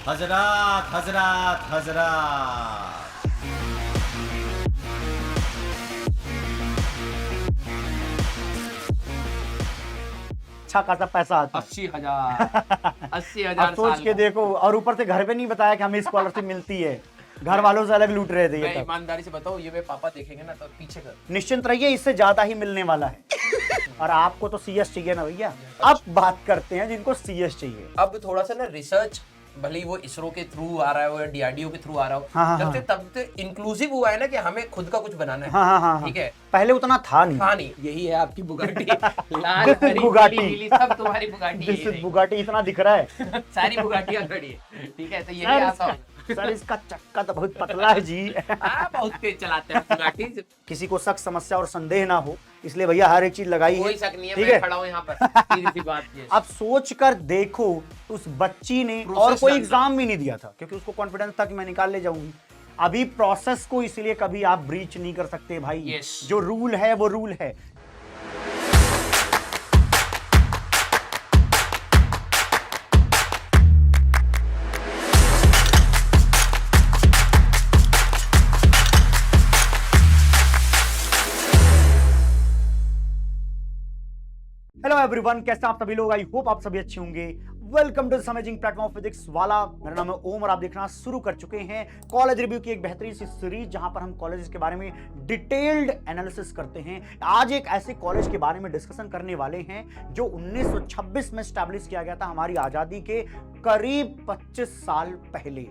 हजरात हजरात हजरात, अच्छा खासा पैसा आता है। 80,000 80,000 अब सोच के देखो, और ऊपर से घर पे नहीं बताया कि हमें स्कॉलरशिप मिलती है, घर वालों से अलग लूट रहे थे ये मैं तब। ईमानदारी से बताऊं, ये मेरे पापा देखेंगे ना तो पीछे कर। निश्चिंत रहिए, इससे ज्यादा ही मिलने वाला है। और आपको तो सीएस चाहिए ना भैया। अब बात करते हैं जिनको सीएस चाहिए। अब थोड़ा सा ना रिसर्च, भले ही वो इसरो के थ्रू आ रहा हो या डीआरडीओ के थ्रू आ रहा हो, हाँ, जब से तब से इंक्लूसिव हुआ है ना कि हमें खुद का कुछ बनाना है। हाँ, ठीक है, पहले उतना था नहीं। हाँ नहीं, यही है आपकी Bugatti. Lal This is Hari Bugatti. पीली नीली सब तुम्हारी बुगाटी जिस है। बुगाटी इतना दिख रहा है। सारी बुगाटियां खड़ी है। ठीक है, तो यही सर, आता हूँ। सर इसका चक्का तो बहुत पतला है जी। बहुत तेज चलाते हैं बुगाटी। किसी को शक, समस्या और संदेह ना हो, इसलिए भैया हर एक चीज लगाई है। कोई शक नहीं है, ठीक मैं है? खड़ा हूँ यहाँ पर। सीधी सी बात ये। अब सोच कर देखो, उस बच्ची ने और Process कोई जानना। एग्जाम भी नहीं दिया था, क्योंकि उसको कॉन्फिडेंस था कि मैं निकाल ले जाऊंगी। अभी प्रोसेस को इसलिए कभी आप ब्रीच नहीं कर सकते भाई। Yes. जो रूल है वो रूल है। हेलो एवरीवन, कैसे आप सभी लोग? आई होप आप सभी अच्छे होंगे। Welcome to amazing platform Physics Wallah. मेरा नाम है ओम और आप देखना शुरू कर चुके हैं कॉलेज रिव्यू की एक बेहतरीन सी सीरीज, जहां पर हम कॉलेजेस के बारे में डिटेल्ड एनालिसिस करते हैं। आज एक ऐसे कॉलेज के बारे में डिस्कशन करने वाले हैं जो 1926 में स्टैब्लिश किया गया था, हमारी आजादी के करीब 25 साल पहले।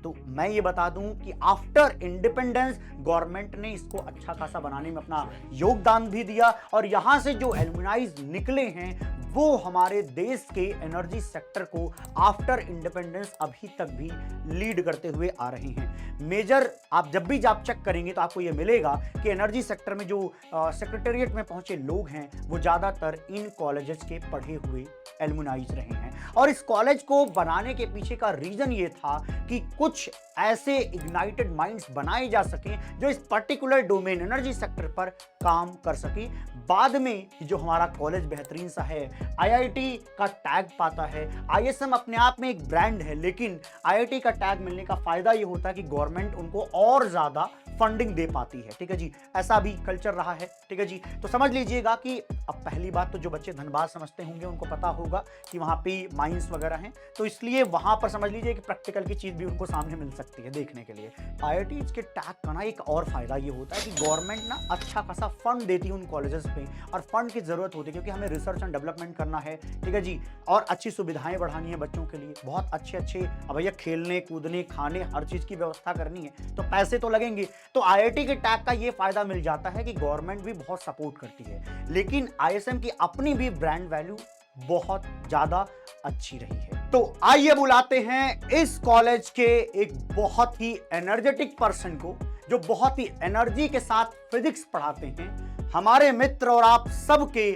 तो मैं ये बता दूं कि आफ्टर इंडिपेंडेंस गवर्नमेंट ने इसको अच्छा खासा बनाने में अपना योगदान भी दिया, और यहां से जो एलुमनाइज निकले हैं वो हमारे देश के एनर्जी सेक्टर को आफ्टर इंडिपेंडेंस अभी तक भी लीड करते हुए आ रहे हैं। मेजर आप जब भी आप चेक करेंगे तो आपको ये मिलेगा कि एनर्जी सेक्टर में जो सेक्रेटेरिएट में पहुंचे लोग हैं वो ज्यादातर इन कॉलेजेस के पढ़े हुए एलुमनाइज रहे हैं। और इस कॉलेज को बनाने के पीछे का रीजन ये था कि कुछ ऐसे इग्नाइटेड माइंड्स बनाए जा सकें जो इस पर्टिकुलर डोमेन एनर्जी सेक्टर पर काम कर सके। बाद में जो हमारा कॉलेज बेहतरीन सा है, आईआईटी का टैग पाता है। आईएसएम अपने आप में एक ब्रांड है, लेकिन आईआईटी का टैग मिलने का फायदा ये होता है कि गवर्नमेंट उनको और ज्यादा फंडिंग दे पाती है। ठीक है जी, ऐसा भी कल्चर रहा है। ठीक है जी, तो समझ लीजिएगा कि अब पहली बात तो जो बच्चे धनबाद समझते होंगे उनको पता होगा कि वहां पे माइंस वगैरह हैं, तो इसलिए वहां पर समझ लीजिए कि प्रैक्टिकल की चीज भी उनको सामने मिल सकती है देखने के लिए। आईआईटी के टैग का ना एक और फायदा ये होता है कि गवर्नमेंट ना अच्छा खासा फंड देती है उन कॉलेजेस पे, और फंड की जरूरत होती है क्योंकि हमें रिसर्च एंड डेवलपमेंट करना है। ठीक है जी, और अच्छी सुविधाएं बढ़ानी है बच्चों के लिए, बहुत अच्छे अब भैया खेलने कूदने खाने हर चीज की व्यवस्था करनी है, तो पैसे तो लगेंगे। तो आईआईटी के टैग का ये फायदा मिल जाता है कि गवर्नमेंट भी बहुत सपोर्ट करती है, लेकिन आईएसएम की अपनी भी ब्रांड वैल्यू बहुत ज्यादा अच्छी रही है। तो आइए बुलाते हैं इस कॉलेज के एक बहुत ही एनर्जेटिक पर्सन को, जो बहुत ही एनर्जी के साथ फिजिक्स पढ़ाते हैं, हमारे मित्र और आप सबके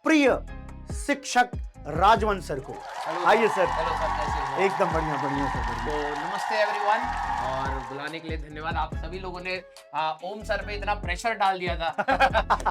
प्रिय शिक्षक राजवंश सर को। आइए सर। हेलो सर, कैसे हो? एकदम बढ़िया बढ़िया सर, बढ़िया। तो नमस्ते एवरीवन, और बुलाने के लिए धन्यवाद। आप सभी लोगों ने ओम सर पे इतना प्रेशर डाल दिया था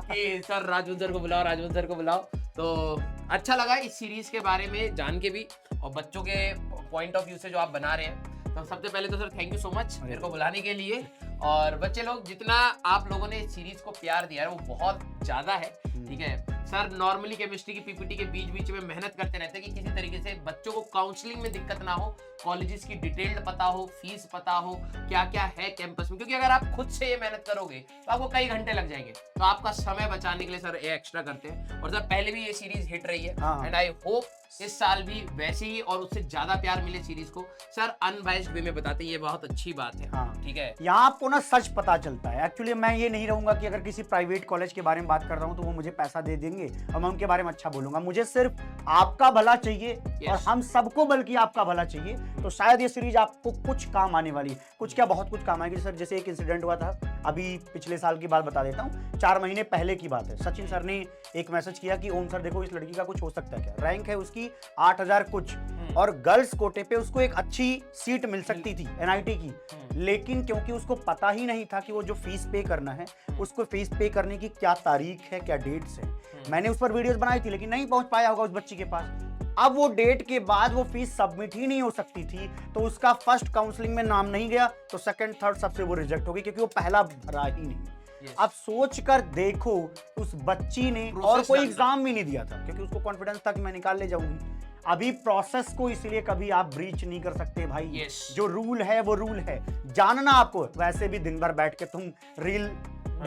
कि सर राजवंश सर को बुलाओ, राजवंश सर को बुलाओ। तो अच्छा लगा इस सीरीज के बारे में जान के भी, और बच्चों के पॉइंट ऑफ व्यू से जो आप बना रहे हैं। तो सबसे पहले तो sir thank you so much मेरे को बुलाने के लिए। और बच्चे लोग, जितना आप लोगों ने इस सीरीज को प्यार दिया है वो बहुत ज्यादा है। ठीक है सर, नॉर्मली केमिस्ट्री की पीपीटी के बीच में मेहनत करते रहते हैं कि किसी तरीके से बच्चों को काउंसलिंग में दिक्कत ना हो, कॉलेजेस की डिटेल्ड पता हो, फीस पता हो, क्या क्या है कैंपस में। क्योंकि अगर आप खुद से ये मेहनत करोगे तो आपको कई घंटे लग जाएंगे, तो आपका समय बचाने के लिए सर ये एक्स्ट्रा करते हैं। और सर पहले भी ये सीरीज हिट रही है, एंड आई होप इस साल भी वैसे ही और उससे ज्यादा प्यार मिले सीरीज को। सर अनबाइस्ड वे में बताते हैं, ये बहुत अच्छी बात है। हाँ। ठीक है, यहाँ आपको ना सच पता चलता है। एक्चुअली मैं ये नहीं रहूंगा कि अगर किसी प्राइवेट कॉलेज के बारे में बात कर रहा हूँ तो वो मुझे पैसा दे देंगे और मैं उनके बारे में अच्छा बोलूंगा। मुझे सिर्फ आपका भला चाहिए, और हम सबको बल्कि आपका भला चाहिए। तो शायद ये सीरीज आपको कुछ काम आने वाली है, कुछ क्या बहुत कुछ काम आएगी। सर जैसे एक इंसिडेंट हुआ था अभी पिछले साल की बात बता देता हूँ, 4 महीने पहले की बात है। सचिन सर ने एक मैसेज किया कि ओम सर देखो, इस लड़की का कुछ हो सकता है क्या, रैंक है उसकी 8000 कुछ, और गर्ल्स कोटे पे उसको एक अच्छी सीट मिल सकती थी एनआईटी की। लेकिन क्योंकि उसको पता ही नहीं था कि वो जो फीस पे करना है, उसको फीस पे करने की क्या तारीख है, क्या डेट्स है। मैंने उस पर वीडियोस बनाई थी, लेकिन नहीं पहुंच पाया होगा उस बच्ची के पास। अब वो डेट के बाद वो फीस सबमिट ही नहीं हो सकती थी, तो उसका फर्स्ट काउंसलिंग में नाम नहीं गया, तो सेकंड थर्ड सबसे वो रिजेक्ट हो गई क्योंकि वो पहला भरा ही नहीं। Yes. अब सोच कर देखो, उस बच्ची ने Process और कोई डाल एग्जाम भी नहीं दिया था क्योंकि उसको कॉन्फिडेंस था कि मैं निकाल ले जाऊंगी। अभी प्रोसेस को इसलिए कभी आप ब्रीच नहीं कर सकते भाई। Yes. जो रूल है वो रूल है, जानना आपको। वैसे भी दिन भर बैठ के तुम रील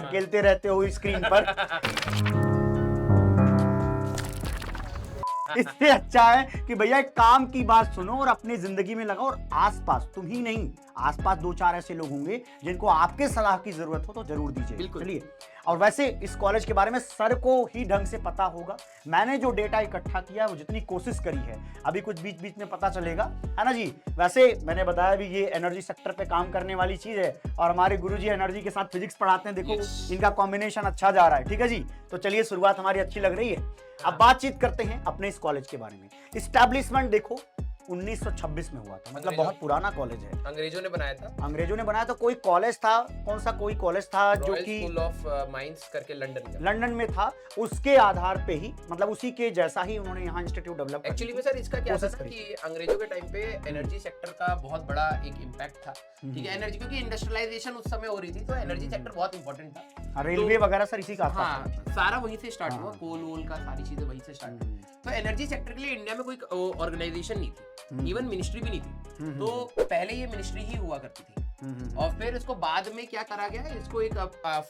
खेलते रहते हो स्क्रीन पर। इससे अच्छा है कि भैया एक काम की बात सुनो और अपनी जिंदगी में लगाओ, और आसपास, तुम ही नहीं, आसपास दो चार ऐसे लोग होंगे जिनको आपके सलाह की जरूरत हो तो जरूर दीजिए। बिल्कुल। चलिए, और वैसे इस कॉलेज के बारे में सर को ही ढंग से पता होगा। मैंने जो डेटा इकट्ठा किया, वो जितनी कोशिश करी है, अभी कुछ बीच बीच में पता चलेगा, है ना जी। वैसे मैंने बताया भी ये एनर्जी सेक्टर पे काम करने वाली चीज है, और हमारे गुरुजी एनर्जी के साथ फिजिक्स पढ़ाते हैं। देखो Yes. इनका कॉम्बिनेशन अच्छा जा रहा है। ठीक है जी, तो चलिए शुरुआत हमारी अच्छी लग रही है। अब बातचीत करते हैं अपने इस कॉलेज के बारे में। इस्टेब्लिशमेंट देखो 1926 में हुआ था, मतलब बहुत पुराना कॉलेज है। अंग्रेजों ने बनाया था। अंग्रेजों ने बनाया। तो कोई कॉलेज था, कौन सा कोई कॉलेज था जो रॉयल कि स्कूल ऑफ माइंस करके लंदन में। लंदन में था, उसके आधार पे ही, मतलब उसी के जैसा ही उन्होंने यहाँ इंस्टीट्यूट डेवलप एक्चुअली में सर इसका क्या था कोशिश ना करी। कि अंग्रेजों के टाइम पे एनर्जी सेक्टर का बहुत बड़ा एक इम्पैक्ट था। ठीक है, एनर्जी, क्योंकि इंडस्ट्रियलाइजेशन उस समय हो रही थी, तो एनर्जी सेक्टर बहुत इंपॉर्टेंट था। रेलवे वगैरह सर इसी का था। हाँ, सारा वहीं से स्टार्ट हाँ। हुआ, कोल वोल का सारी चीजें वहीं से स्टार्ट हुई। तो एनर्जी सेक्टर के लिए इंडिया में कोई ऑर्गेनाइजेशन नहीं थी, इवन मिनिस्ट्री भी नहीं थी। तो पहले ये मिनिस्ट्री ही हुआ करती थी, और फिर इसको बाद में क्या करा गया, इसको एक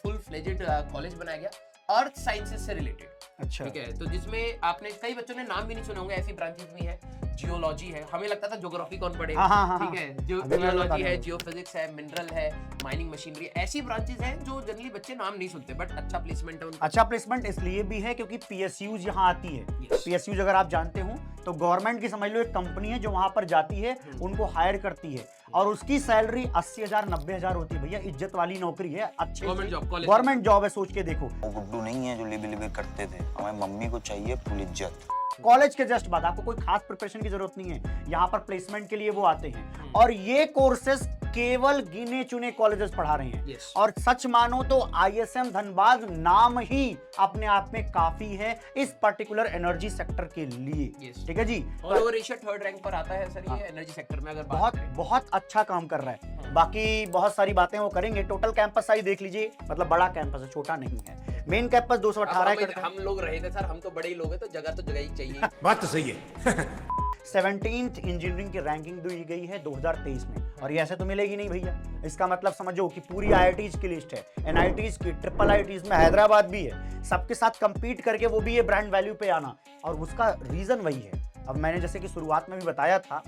फुल फ्लेजेड कॉलेज बनाया गया अर्थ साइंसेस से रिलेटेड। अच्छा, ठीक है, तो जिसमें आपने कई बच्चों ने नाम भी नहीं सुने होंगे, ऐसी ब्रांचेस भी है। जियोलॉजी है, हमें लगता था ज्योग्राफी कौन पढ़ेगा। हाँ, ठीक है, अभी मैं जियोलॉजी बता है, रहा हूँ। जियोफिजिक्स है, मिनरल है, माइनिंग मशीनरी, ऐसी ब्रांचेस हैं जो जनरली बच्चे नाम नहीं सुनते, बट अच्छा प्लेसमेंट है उनका। अच्छा प्लेसमेंट इसलिए भी है क्योंकि पीएसयूज यहाँ आती है। Yes. पीएसयूज अगर आप जानते हो तो गवर्नमेंट की समझ लो एक कंपनी है जो वहां पर जाती है, उनको हायर करती है, और उसकी सैलरी 80,000 90,000 होती है। भैया इज्जत वाली नौकरी है, अच्छे government job, college government job है। सोच के देखो, वो गुड्डू नहीं है जो लिबी लिबी करते थे। हमें मम्मी को चाहिए फुल इज्जत। कॉलेज के जस्ट बाद आपको कोई खास प्रिपरेशन की जरूरत नहीं है, यहाँ पर प्लेसमेंट के लिए वो आते हैं, और ये कोर्सेज केवल गिने चुने कॉलेजेस पढ़ा रहे हैं। Yes. और सच मानो तो आईएसएम धनबाद नाम ही अपने आप में काफी है इस पर्टिकुलर एनर्जी सेक्टर के लिए। Yes. ठीक है जी, all over Asia third rank पर आता है सर ये एनर्जी सेक्टर में, अगर बात बहुत करें। बहुत अच्छा काम कर रहा है। बाकी बहुत सारी बातें वो करेंगे। टोटल कैंपस साइज देख लीजिए, मतलब बड़ा कैंपस है, छोटा नहीं है। मेन कैंपस 218 अब एकड़ का। हम लोग रहे थे सर, हम तो बड़े ही लोग हैं, तो जगह ही चाहिए। बात तो सही है। 17th इंजीनियरिंग की रैंकिंग दी गई है 2023 में, और ये ऐसे तो मिलेगी नहीं भैया। इसका मतलब समझो कि पूरी आईआईटीज की लिस्ट है, एनआईटीज की, ट्रिपल आईटीज में हैदराबाद भी है, सबके साथ कंपीट करके वो भी ये ब्रांड वैल्यू पे आना। और उसका रीजन वही है, अब मैंने जैसे कि शुरुआत में भी बताया था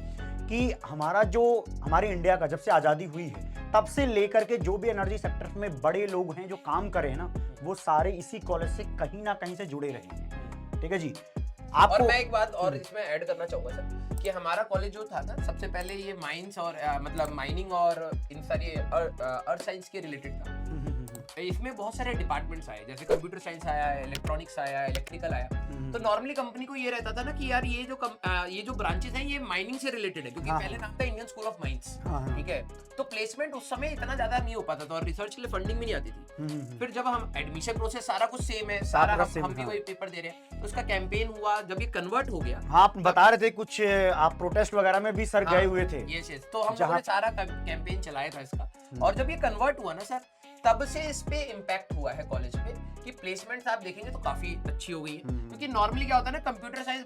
कि हमारे इंडिया का जब से आज़ादी हुई है तब से लेकर के जो भी एनर्जी सेक्टर में बड़े लोग हैं जो काम कर रहे हैं ना, वो सारे इसी कॉलेज से कहीं ना कहीं से जुड़े रहे हैं। ठीक है जी, और मैं एक बात और इसमें ऐड करना चाहूंगा सर, कि हमारा कॉलेज जो था ना, सबसे पहले ये माइंस और मतलब माइनिंग और इन सारी अर्थ साइंस के रिलेटेड था। इसमें बहुत सारे डिपार्टमेंट्स आए, जैसे कंप्यूटर साइंस आया, इलेक्ट्रॉनिक्स आया, इलेक्ट्रिकल आया। तो नॉर्मली कंपनी को ये रहता था ना कि यार ये जो ब्रांचेस हैं ये माइनिंग से रिलेटेड है, क्योंकि पहले नाम था इंडियन स्कूल ऑफ माइंस। ठीक है, तो प्लेसमेंट उस समय इतना ज्यादा नहीं हो पाता था, और रिसर्च के लिए फंडिंग भी नहीं आती थी। फिर जब हम एडमिशन प्रोसेस सारा कुछ सेम है, सारा हम भी वही पेपर दे रहे हैं, तो उसका कैंपेन हुआ, जब ये कन्वर्ट हो गया। हाँ, आप बता रहे थे कुछ, आप प्रोटेस्ट वगैरह में भी सर गए हुए थे। यस, तो हम लोगों ने सारा कैंपेन चलाया था इसका, और जब ये कन्वर्ट हुआ ना सर, तब से इस पे इम्पैक्ट हुआ है कॉलेज पे, कि प्लेसमेंट्स आप देखेंगे तो काफी अच्छी हो गई है। क्योंकि नॉर्मली क्या होता है ना, कंप्यूटर साइंस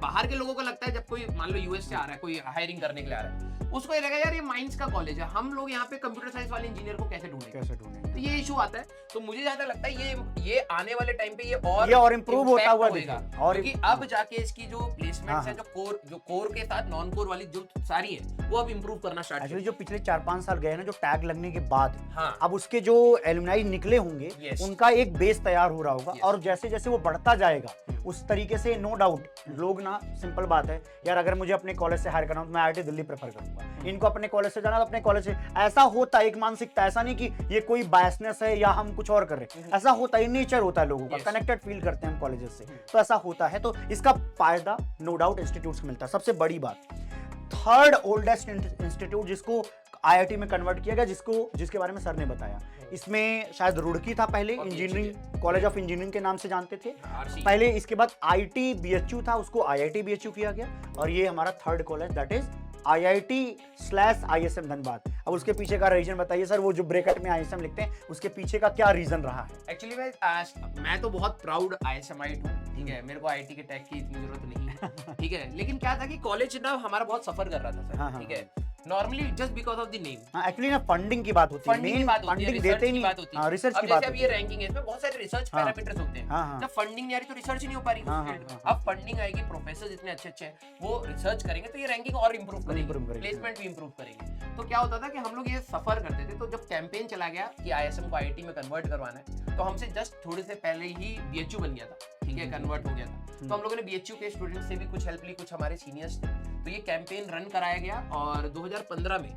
बाहर के लोगों को लगता है, जब कोई मान लो यूएस से आ रहा है, कोई हायरिंग करने के लिए आ रहा है, उसको ये लगेगा यार ये माइंस का कॉलेज है, हम लोग यहाँ पे कंप्यूटर साइंस वाले इंजीनियर को कैसे ढूंढेंगे, तो ये इशू आता है। तो मुझे ज्यादा लगता है ये आने वाले टाइम पे ये और इंप्रूव होता हुआ दिखेगा, और क्योंकि अब जाके इसकी जो प्लेसमेंट्स है, जो कोर के साथ नॉन कोर वाली जो सारी है, वो अब इंप्रूव करना स्टार्ट एक्चुअली जो पिछले 4-5 साल गए ना, जो टैग लगने के बाद, हाँ, अब उसके जो एलुमनाई निकले होंगे, उनका एक बेस तैयार हो रहा होगा, और जैसे जैसे वो बढ़ता जाएगा उस तरीके से नो डाउट लोग ना, सिंपल बात है यार, अगर मुझे अपने कॉलेज से हायर करना हो तो मैं आईआईटी दिल्ली प्रेफर करूंगा, इनको अपने कॉलेज से जाना तो अपने कॉलेज से। ऐसा होता है, एक मानसिकता, ऐसा नहीं कि ये कोई बायसनेस है या हम कुछ और कर रहे हैं, ऐसा होता है, नेचर होता है लोगों का, कनेक्टेड फील करते हैं हम कॉलेजेस से, तो ऐसा होता है। तो इसका फायदा नो डाउट इंस्टीट्यूट से मिलता है। सबसे बड़ी बात, थर्ड ओल्डेस्ट इंस्टीट्यूट जिसको आईआईटी में कन्वर्ट किया गया, जिसके बारे में सर ने बताया। इसमें शायद रुड़की था पहले, और इंजीनियरिंग कॉलेज ऑफ इंजीनियरिंग के नाम से जानते थे RC पहले। इसके बाद आईटी बीएचयू था, उसको आईआईटी बीएचयू किया गया, और ये हमारा third college that is IIT/ISM Dhanbad. अब उसके पीछे का रीजन बताइए सर, वो जो ब्रैकेट में ISM लिखते हैं उसके पीछे का क्या रीजन रहा है? एक्चुअली मैं तो बहुत प्राउड ISMite हूँ, ठीक है, मेरे को आईटी के टैग की इतनी जरूरत नहीं है, ठीक है, लेकिन क्या था कि कॉलेज ना हमारा बहुत सफर कर रहा था सर, हाँ, हाँ, ठीक है, normally just because of the name. हाँ, एक्चुअली ना फंडिंग की बात होती है, फंडिंग की मेन बात होती है, फंडिंग रिसर्च देते की नहीं। बात होती है। हाँ, रिसर्च अब की जैसे बात अब होती ये है। रैंकिंग है, इसमें बहुत सारे रिसर्च हाँ, पैरामीटर्स होते हैं। हाँ, हाँ। जब फंडिंग नहीं आ रही तो रिसर्च ही नहीं हो पा रही हाँ, उस फील्ड में। हाँ, अब फंडिंग आएगी, प्रोफेसर इतने अच्छे अच्छे हैं, वो रिसर्च करेंगे तो ये रैंकिंग और इंप्रूव improve करेगी, करेगी। प्लेसमेंट भी इंप्रूव करेगी। तो क्या होता था कि हम लोग ये सफर करते थे, तो जब कैंपेन चला गया कि ISM को IIT में कन्वर्ट करवाना है, तो हमसे जस्ट थोड़े से पहले ही BHU बन गया था, ठीक है, कन्वर्ट हो गया था। तो हम लोगों ने BHU के स्टूडेंट से भी कुछ हेल्प ली, कुछ हमारे सीनियर्स थे, तो ये कैंपेन रन कराया गया और 2015 में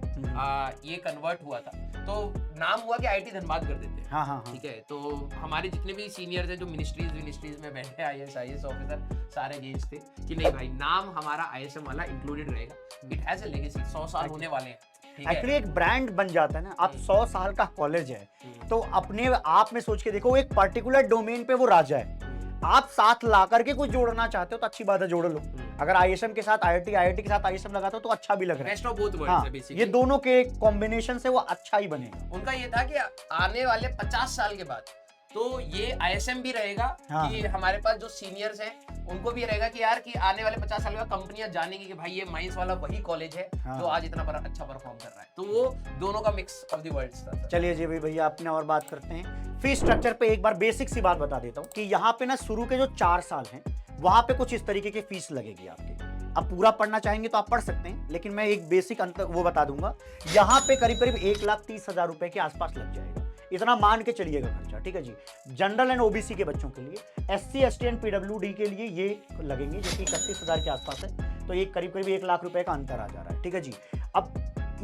ये कन्वर्ट हुआ था। तो नाम हुआ कि IIT धनबाद कर देते हैं, हाँ, हाँ, हाँ। ठीक है। तो हमारे जितने भी सीनियर्स हैं जो मिनिस्ट्रीज में बैठे IAS ऑफिसर सारे अगेंस्ट थे कि नहीं भाई, नाम हमारा ISM वाला इंक्लूडेड रहेगा, इट हैज अ लेगेसी, 100 साल होने वाले हैं, ठीक है। एक्चुअली एक ब्रांड बन जाता है ना। आप 100 साल का कॉलेज है, तो अपने आप में सोच के देखो, एक पर्टिकुलर डोमेन पे वो राजा है। आप साथ ला करके कुछ जोड़ना चाहते हो तो अच्छी बात है, जोड़ लो। अगर ISM के साथ IIT के साथ ISM लगाते हो तो अच्छा भी लग रहा है। बेस्ट ऑफ बोथ वर्ल्ड्स हाँ, है बेसिकली। ये दोनों के कॉम्बिनेशन से वो अच्छा ही बनेगा। उनका ये था कि आने वाले 50 साल के बाद तो ये ISM भी रहेगा, हाँ। कि हमारे पास जो सीनियर्स हैं उनको भी रहेगा कि यार कि आने वाले 50 साल बाद कंपनियां जानेंगी कि भाई ये माइंस वाला वही कॉलेज है हाँ। जो आज इतना अच्छा परफॉर्म कर रहा है। तो वो दोनों का मिक्स ऑफ द वर्ल्ड्स था। चलिए जी भैया, अपने और बात करते हैं फीस स्ट्रक्चर पे। एक बार बेसिक सी बात बता देता हूँ कि यहाँ पे ना शुरू के जो 4 साल हैं वहां पे कुछ इस तरीके की फीस लगेगी आपकी। अब पूरा पढ़ना चाहेंगे तो आप पढ़ सकते हैं, लेकिन मैं एक बेसिक अंतर वो बता दूंगा। यहाँ पे करीब करीब 1,30,000 रुपए के आसपास लग जाएगा, इतना मान के चलिएगा खर्चा, ठीक है जी। जनरल एंड OBC के बच्चों के लिए, SC ST एंड PWD के लिए ये लगेंगे जो कि 31,000 के आसपास है। तो ये करीब करीब 1 लाख रुपए का अंतर आ जा रहा है, ठीक है जी। अब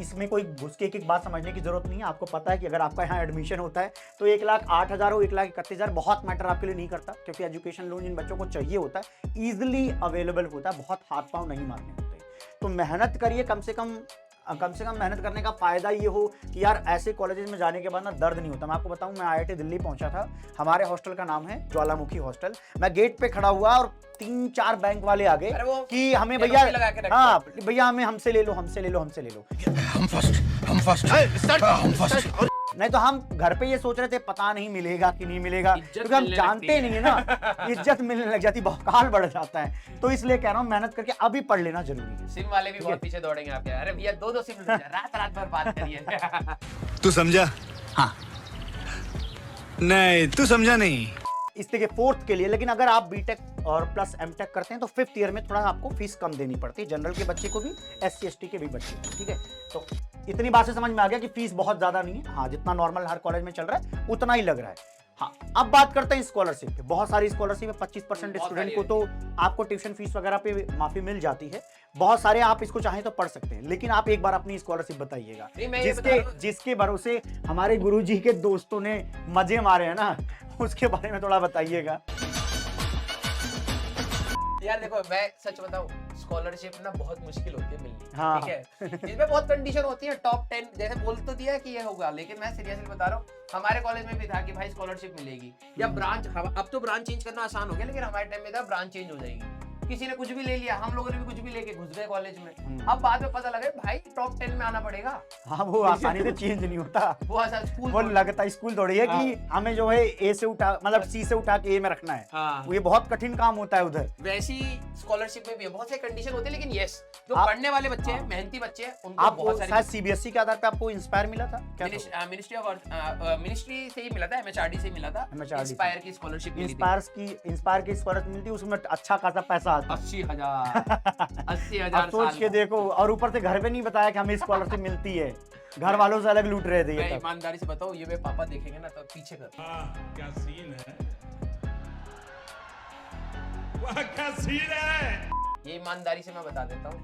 इसमें कोई घुस के एक बात समझने की जरूरत नहीं है। आपको पता है कि अगर आपका यहाँ एडमिशन होता है तो 1,08,000 हो, 1,31,000 बहुत मैटर आपके लिए नहीं करता, क्योंकि एजुकेशन लोन जिन बच्चों को चाहिए होता है ईजिली अवेलेबल होता है, बहुत हाथ पांव नहीं मारने होते। तो मेहनत करिए, कम से कम मेहनत करने का फायदा ये हो कि यार ऐसे कॉलेजेस में जाने के बाद ना दर्द नहीं होता। मैं आपको बताऊं, मैं IIT दिल्ली पहुंचा था, हमारे हॉस्टल का नाम है ज्वालामुखी हॉस्टल। मैं गेट पे खड़ा हुआ और 3-4 बैंक वाले आ गए अरे वो कि हमें NOC भैया, लगा के रखते हाँ भैया हमें हमसे ले लो। नहीं तो हम घर पे ये सोच रहे थे पता नहीं मिलेगा कि नहीं मिलेगा, क्योंकि हम मिलने जानते लगती नहीं है ना, इज्जत मिलने लग जाती, बहकाल बढ़ जाता है। तो इसलिए कह रहा हूँ मेहनत करके अभी पढ़ लेना जरूरी है। सिम वाले भी बहुत पीछे दौड़ेंगे आपके, अरे भैया 2-2 सिम रात भर बात करिए। तू समझा? हाँ। नहीं, तू समझा नहीं। इसके 4th के लिए, लेकिन अगर आप बीटेक और प्लस एमटेक करते हैं तो 5th ईयर में थोड़ा आपको फीस कम देनी पड़ती है, जनरल के बच्चे को भी, SC ST के भी बच्चे को, ठीक है। तो इतनी बात से समझ में आ गया कि फीस बहुत ज्यादा नहीं है। हाँ, जितना नॉर्मल हर कॉलेज में चल रहा है उतना ही लग रहा है। हाँ, अब बात करते हैं स्कॉलरशिप पे। बहुत सारी स्कॉलरशिप है, 25% स्टूडेंट को तो आपको ट्यूशन फीस वगैरह पे माफी मिल जाती है। बहुत सारे आप इसको चाहें तो पढ़ सकते हैं, लेकिन आप एक बार अपनी स्कॉलरशिप बताइएगा। नहीं, मैं ये बता रहा हूं। जिसके भरोसे हमारे गुरुजी के दोस्तों ने मजे मारे हैं ना, उसके बारे में थोड़ा बताइएगा। यार देखो, मैं सच बताऊं, स्कॉलरशिप ना बहुत मुश्किल होती है मिलनी, हाँ। ठीक है। इसमें बहुत कंडीशन होती है, टॉप 10 जैसे बोल तो दिया कि ये होगा, लेकिन मैं सीरियसली बता रहा हूँ, हमारे कॉलेज में भी था कि भाई स्कॉलरशिप मिलेगी या ब्रांच। अब तो ब्रांच चेंज करना आसान हो गया, लेकिन हमारे टाइम में था ब्रांच चेंज हो जाएगी। किसी ने कुछ भी ले लिया, हम लोगों ने भी कुछ भी लेके घुस गए कॉलेज में। अब बाद में पता लगा भाई टॉप 10 में आना पड़ेगा। हाँ, वो आसानी से चेंज नहीं होता। वो स्कूल वो लगता स्कूल थोड़ी है कि हमें जो है A से उठा, मतलब C से उठा के A में रखना है। हाँ। ये बहुत कठिन काम होता है उधर। वैसी स्कॉलरशिप में भी बहुत से कंडीशन होते हैं, लेकिन यस, जो आप- पढ़ने वाले बच्चे हैं, मेहनती बच्चे हैं, उनको आपको बहुत सारी शायद CBSE के आधार पे आपको इंस्पायर मिला था क्या? मिनिस्ट्री से ही मिला था, MHRD से ही मिला था। MHRD से। इंस्पायर की स्कॉलरशिप मिली थी। इंस्पायर की स्कॉलरशिप मिलती है, उसमें अच्छा खासा पैसा आता है। 80,000 80,000 अब सोच के देखो, और ऊपर से घर पे नहीं बताया कि हमें स्कॉलरशिप मिलती है, घर वालों से अलग लूट रहे थे मैं ये तब। ईमानदारी से बताऊं, ये मेरे पापा देखेंगे ना तो पीछे कर। क्या सीन है? वाह क्या सीन है? ये ईमानदारी से मैं बता देता हूँ।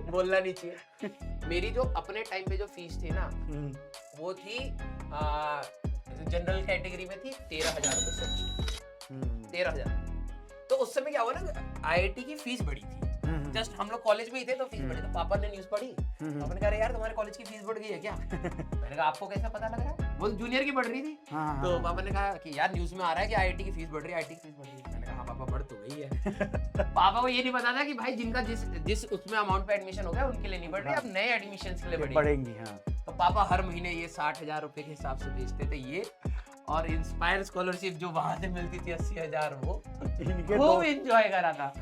बोलना नहीं चाहिए। मेरी जो अपने टाइम पे जो फीस थी ना, वो थी जनरल कैटेगरी में थी 13,000 रुपए सेमेस्टर। 13,000। तो उस समय क्या हुआ ना, IIT की फीस बढ़ी थी, जस्ट हम लोग कॉलेज में ही थे तो फीस बढ़ी, तो पापा ने न्यूज पढ़ी, पापा ने कहा यार तुम्हारे कॉलेज की फीस बढ़ गई है क्या? मैंने कहा आपको कैसे पता लग रहा है? वो जूनियर की बढ़ रही थी। तो पापा ने कहा कि यार न्यूज में आ रहा है कि आईआईटी की फीस बढ़ रही है, आईआईटी की फीस बढ़ रही है। मैंने कहा हाँ पापा बढ़ तो गई है। पापा को ये नहीं पता था कि भाई जिनका जिस उसमें अमाउंट पे एडमिशन हो गया उनके लिए नहीं बढ़ रही, अब नए एडमिशन के लिए बढ़ेगी। तो पापा हर महीने ये 60,000 रुपए के हिसाब से भेजते थे ये, और इंस्पायर स्कॉलरशिप जो वहां से मिलती थी 80,000 वो एंजॉय करा था।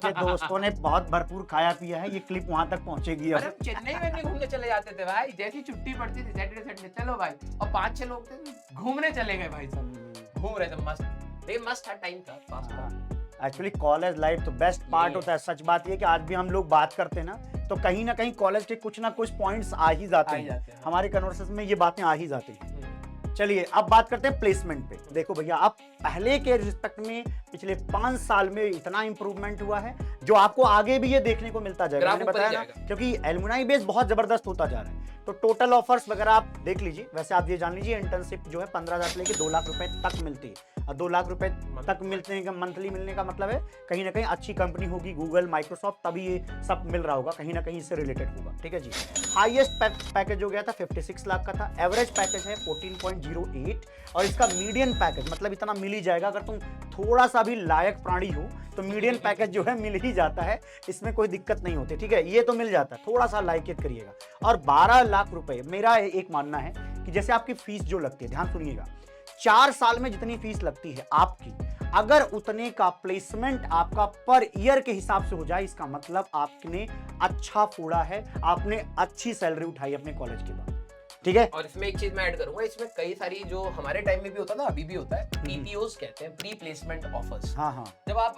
ये दोस्तों ने बहुत भरपूर खाया पिया है, ये क्लिप वहां तक पहुंचेगी। अरे हम चेन्नई में घूमने चले जाते थे भाई, जैसी छुट्टी पड़ती थी सैटरडे संडे चलो भाई, और 5-6 लोग थे घूमने चले गए भाई, सब घूम रहे थे मस्त। ये मस्त था टाइम था, फास्ट था। एक्चुअली कॉलेज लाइफ तो बेस्ट पार्ट होता है। सच बात ये कि आज भी हम लोग बात करते हैं ना तो कहीं ना कहीं कॉलेज के कुछ ना कुछ पॉइंट्स आ ही जाते हैं, हमारे कन्वर्सेशन में ये बातें आ ही जाती हैं। चलिए अब बात करते हैं प्लेसमेंट पे। देखो भैया, अब पहले के रिस्पेक्ट में पिछले 5 साल में इतना इंप्रूवमेंट हुआ है जो आपको आगे भी ये देखने को मिलता जाएगा। मैंने बताया ना, क्योंकि एलुमनाई बेस बहुत जबरदस्त होता जा रहा है। तो टोटल ऑफर्स वगैरह आप देख लीजिए। वैसे आप ये जान लीजिए इंटर्नशिप जो है 15,000 से लेकर 2 लाख रुपए तक मिलती है, और 2 लाख रुपए तक मिलने का मंथली मिलने का मतलब है कहीं ना कहीं अच्छी कंपनी होगी, गूगल, माइक्रोसॉफ्ट, तभी ये सब मिल रहा होगा, कहीं ना कहीं इससे रिलेटेड होगा। ठीक है जी। हाईएस्ट पैकेज हो गया था 56 लाख का था, एवरेज पैकेज है 14.08, और इसका मीडियन पैकेज मतलब इतना मिल ही जाएगा। अगर तुम थोड़ा सा भी लायक प्राणी हो तो मीडियन पैकेज जो है मिल ही जाता है, इसमें कोई दिक्कत नहीं होती। ठीक है, ये तो मिल जाता है, थोड़ा सा लायकियत करिएगा। और 12 लाख रुपए मेरा एक मानना है कि जैसे आपकी फीस जो लगती है, ध्यान सुनिएगा, 4 साल में जितनी फीस लगती है आपकी, अगर उतने का प्लेसमेंट आपका पर ईयर के हिसाब से हो जाए, इसका मतलब आपने अच्छा फोड़ा है, आपने अच्छी सैलरी उठाई अपने कॉलेज के बाद। ठीक है। और इसमें एक चीज मैं ऐड करूंगा, इसमें कई सारी जो हमारे टाइम में भी होता था, अभी भी होता है, पीपीओस कहते हैं, प्री प्लेसमेंट ऑफर्स। हाँ हाँ। जब आप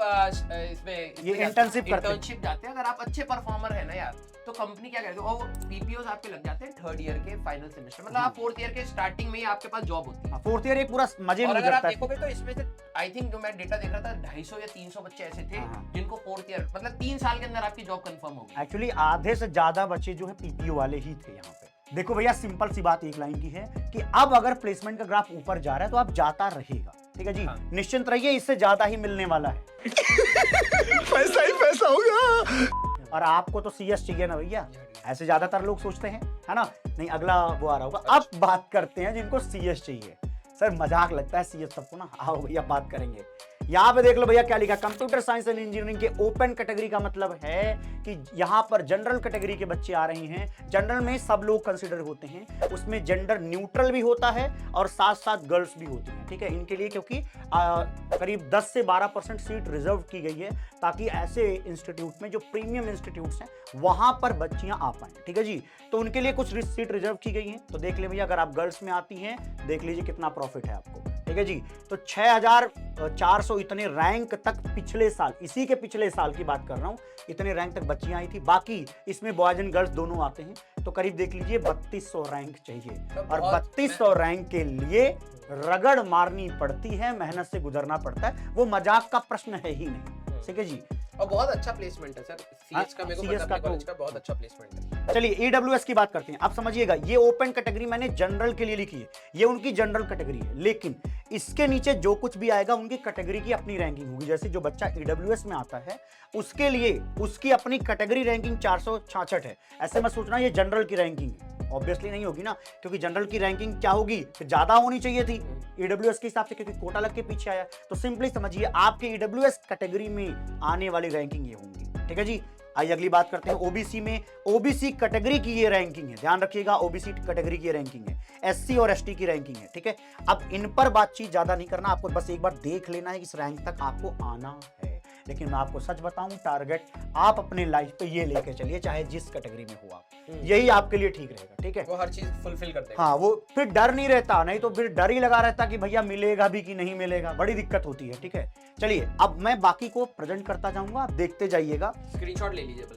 इसमें ये इंटर्नशिप जाते हैं, अगर आप अच्छे परफॉर्मर है ना यार, तो कंपनी क्या कहती है, और पीपीओस आपके लग जाते हैं 3rd ईयर के फाइनल सेमेस्टर, मतलब आप 4th ईयर के स्टार्टिंग में ही आपके पास जॉब होती है। 4th ईयर एक पूरा मजे में गुजरता है। अगर आप देखोगे तो इसमें से आई थिंक जो मैं डेटा देख रहा था 250 या 300 बच्चे ऐसे थे जिनको 4th ईयर मतलब 3 साल के अंदर आपकी जॉब कंफर्म हो गई। एक्चुअली आधे से ज्यादा बच्चे जो है पीपीओ वाले ही थे यहाँ पे। देखो भैया, सिंपल सी बात एक लाइन की है कि अब अगर प्लेसमेंट का ग्राफ ऊपर जा रहा है तो अब जाता रहेगा। ठीक है जी। निश्चिंत रहिए, इससे ज्यादा ही मिलने वाला है। पैसा ही पैसा होगा। और आपको तो सीएस चाहिए ना भैया, ऐसे ज्यादातर लोग सोचते हैं, है ना। नहीं, अगला वो आ रहा होगा। अब बात करते हैं जिनको सीएस चाहिए। सर मजाक लगता है सीएस सबको ना, आओ भैया बात करेंगे। यहाँ पे देख लो भैया क्या लिखा, कंप्यूटर साइंस एंड इंजीनियरिंग के ओपन कैटेगरी का मतलब है कि यहाँ पर जनरल कैटेगरी के बच्चे आ रहे हैं। जनरल में सब लोग कंसीडर होते हैं, उसमें जेंडर न्यूट्रल भी होता है और साथ साथ गर्ल्स भी होती हैं। ठीक है, इनके लिए क्योंकि करीब 10 से 12% सीट रिजर्व की गई है, ताकि ऐसे इंस्टीट्यूट में जो प्रीमियम इंस्टीट्यूट्स हैं वहां पर बच्चियां आ पाएं। ठीक है जी। तो उनके लिए कुछ सीट रिजर्व की गई हैं। तो देख ले भैया, अगर आप गर्ल्स में आती हैं, देख लीजिए कितना प्रॉफिट है आपको। ठीक है जी। तो 6400 इतने रैंक तक पिछले साल, इसी के पिछले साल की बात कर रहा हूं, इतने रैंक तक बच्चियां आई थी। बाकी इसमें बॉयज एंड गर्ल्स दोनों आते हैं। तो करीब देख लीजिए 3200 रैंक चाहिए, और 3200 रैंक के लिए रगड़ मारनी पड़ती है, मेहनत से गुजरना पड़ता है। वो मजाक का प्रश्न है ही नहीं। ठीक है जी। और बहुत अच्छा प्लेसमेंट है सर, सीएस का मेरे को पता है, कॉलेज का बहुत अच्छा प्लेसमेंट है। चलिए ईडब्ल्यूएस की बात करते हैं। अब समझिएगा, ये ओपन कैटेगरी मैंने जनरल के लिए लिखी है, ये उनकी जनरल कैटेगरी है, लेकिन इसके नीचे जो कुछ भी आएगा उनकी कैटेगरी की अपनी रैंकिंग होगी। जैसे जो बच्चा ईडब्ल्यूएस में आता है उसके लिए उसकी अपनी कैटेगरी रैंकिंग 466 है। ऐसे मत सोचना ये जनरल की रैंकिंग है, ऑब्वियसली नहीं होगी ना, क्योंकि जनरल की रैंकिंग क्या होगी, ज्यादा होनी चाहिए थी ईडब्ल्यूएस के हिसाब से, क्योंकि कोटा लग के पीछे आया। तो सिंपली समझिए आपके ईडब्ल्यूएस कैटेगरी में आने वाली रैंकिंग ये होंगी। ठीक है जी। आइए अगली बात करते हैं ओबीसी में। ओबीसी कैटेगरी की ये रैंकिंग है, ध्यान रखिएगा, ओबीसी कैटेगरी की रैंकिंग है, एससी और एसटी की रैंकिंग है। ठीक है, अब इन पर बातचीत ज्यादा नहीं करना, आपको बस एक बार देख लेना है कि इस रैंक तक आपको आना है। लेकिन मैं आपको सच बताऊं, टारगेट आप अपने लाइफ पे ये लेके चलिए, चाहे जिस कैटेगरी में हो आप, यही आपके लिए ठीक रहेगा। ठीक है, वो हर चीज फुलफिल करते हैं। हाँ, वो फिर डर नहीं रहता, नहीं तो फिर डर ही लगा रहता कि भैया मिलेगा भी कि नहीं मिलेगा, बड़ी दिक्कत होती है। ठीक है, चलिए अब मैं बाकी को प्रेजेंट करता जाऊंगा, आप देखते जाइएगा, स्क्रीनशॉट ले लीजिए,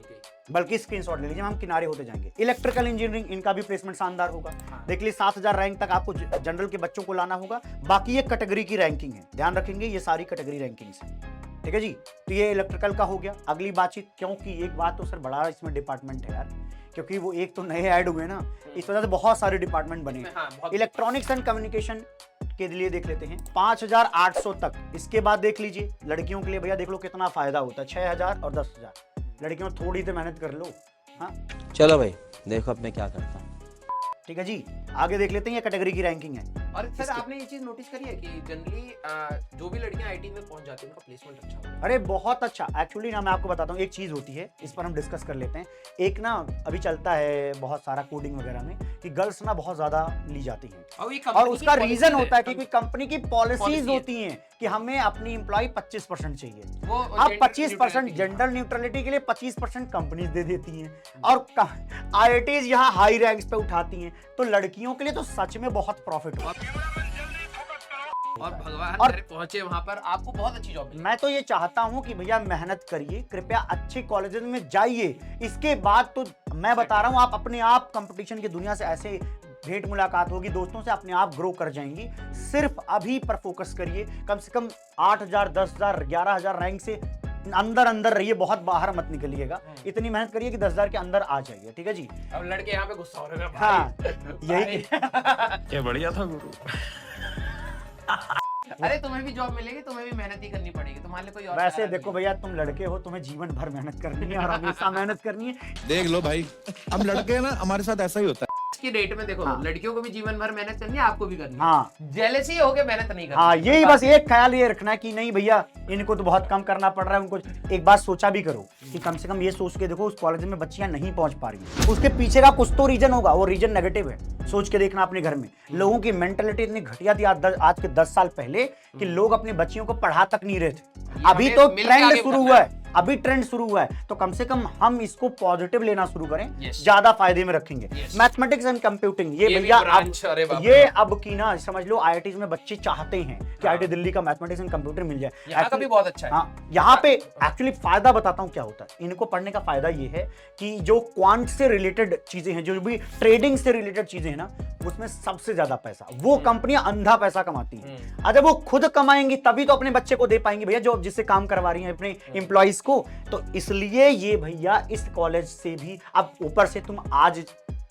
बल्कि स्क्रीनशॉट ले लीजिए, हम किनारे होते जाएंगे। इलेक्ट्रिकल इंजीनियरिंग, इनका भी प्लेसमेंट शानदार होगा। देख लीजिए 7000 रैंक तक आपको जनरल के बच्चों को लाना होगा। बाकी ये कैटेगरी की रैंकिंग है, ध्यान रखेंगे, ये सारी कैटेगरी रैंकिंग्स है। ठीक है जी। तो ये इलेक्ट्रिकल का हो गया। अगली बातचीत, क्योंकि एक बात तो सर बड़ा इसमें डिपार्टमेंट है यार, क्योंकि वो एक तो नए ऐड हुए ना, इस वजह से बहुत सारे डिपार्टमेंट बने। इलेक्ट्रॉनिक्स एंड कम्युनिकेशन के लिए देख लेते हैं 5800 तक। इसके बाद देख लीजिए लड़कियों के लिए भैया, देख लो कितना फायदा होता है, 6000 और 10,000। लड़कियों थोड़ी तो मेहनत कर लो। हाँ चलो भाई देखो अब मैं क्या करता हूँ। ठीक है जी, आगे देख लेते हैं। ये कैटेगरी की रैंकिंग है। और सर आपने ये चीज नोटिस करी है कि जनरली जो भी लड़कियां आईटी में पहुंच जाती हैं उनका प्लेसमेंट अच्छा होता है। अरे बहुत अच्छा। एक्चुअली ना मैं आपको बताता हूँ, एक चीज़ होती है, इस पर हम डिस्कस कर लेते हैं। एक ना अभी चलता है बहुत सारा कोडिंग वगैरह में कि गर्ल्स ना बहुत ज़्यादा ली जाती हैं, और उसका रीज़न होता है कि कोई कंपनी की पॉलिसीज होती हैं कि हमें अपनी एम्प्लॉय 25% चाहिए। अब 25% जेंडर न्यूट्रलिटी के लिए 25% कंपनीज दे देती हैं, और IITs यहाँ हाई रैंक्स पे उठाती हैं, तो लड़कियों के लिए तो सच में बहुत प्रॉफिट हुआ। और भगवान और- करे पहुंचे वहां पर आपको बहुत अच्छी जॉब मिली। मैं तो ये चाहता हूँ कि भैया मेहनत करिए, कृपया अच्छे कॉलेजेस में जाइए। इसके बाद तो मैं बता रहा हूँ, आप अपने आप कंपटीशन की दुनिया से ऐसे भेंट मुलाकात होगी दोस्तों से, अपने आप ग्रो कर जाएंगी। सिर्फ अभी पर फोकस करिए, कम से कम 8,000, 10,000, 11,000 रैंक से अंदर रहिए, बहुत बाहर मत निकलिएगा। इतनी मेहनत करिए कि 10,000 के अंदर आ जाइए। ठीक है जी। अब लड़के यहाँ पे गुस्सा हो रहे हैं हाँ भाई। यही क्या बढ़िया था गुरु। अरे तुम्हें भी जॉब मिलेगी, तुम्हें भी मेहनत ही करनी पड़ेगी, तुम्हारे लिए कोई और वैसे चारा देखो नहीं भैया, तुम लड़के हो, तुम्हें जीवन भर मेहनत करनी है और हमेशा मेहनत करनी है। देख लो भाई, हम लड़के हैं ना, हमारे साथ ऐसा ही होता है। है। आज की डेट में देखो हाँ। लड़कियों को भी जीवन भर मेहनत करनी है, आपको भी करनी है। हाँ जेलसी होके मेहनत नहीं करनी। हाँ, यही बस एक ख्याल ये रखना है कि नहीं भैया, इनको तो बहुत कम करना पड़ रहा है। उनको एक बात सोचा भी करो कि कम से कम ये सोच के देखो, उस कॉलेज में बच्चियां नहीं पहुंच पा रही हैं, उसके पीछे का कुछ तो रीजन होगा, वो रीजन नेगेटिव है। सोच के देखना अपने घर में लोगों की मेंटेलिटी इतनी घटिया थी आज के 10 साल पहले कि लोग अपनी बच्चियों को पढ़ा तक नहीं रहे थे। अभी हमें तो मिलके ट्रेंड आगे शुरू बढ़ना हुआ है। है, अभी ट्रेंड शुरू हुआ है, तो कम से कम हम इसको पॉजिटिव लेना शुरू करें, Yes. ज्यादा फायदे में रखेंगे। Yes. मैथमेटिक्स एंड कंप्यूटिंग, ये ये भी भैया branch, अरे बाप रे ये बाप। अब की ना समझ लो IITs में बच्चे चाहते हैं कि IIT दिल्ली का मैथमेटिक्स एंड कंप्यूटर मिल जाए। यहाँ का भी Actually- बहुत अच्छा है। हाँ, यहाँ पे एक्चुअली फायदा बताता हूँ क्या होता है। इनको पढ़ने का फायदा ये है कि जो क्वांट से रिलेटेड चीजें हैं, जो भी ट्रेडिंग से रिलेटेड चीजें हैं ना, उसमें सबसे ज्यादा पैसा वो कंपनियां अंधा पैसा कमाती हैं। अगर वो खुद कमाएंगी तभी तो अपने बच्चे को दे पाएंगी भैया, जो जिससे काम करवा रही हैं अपने एम्प्लॉइज को। तो इसलिए ये भैया इस कॉलेज से भी, अब ऊपर से तुम आज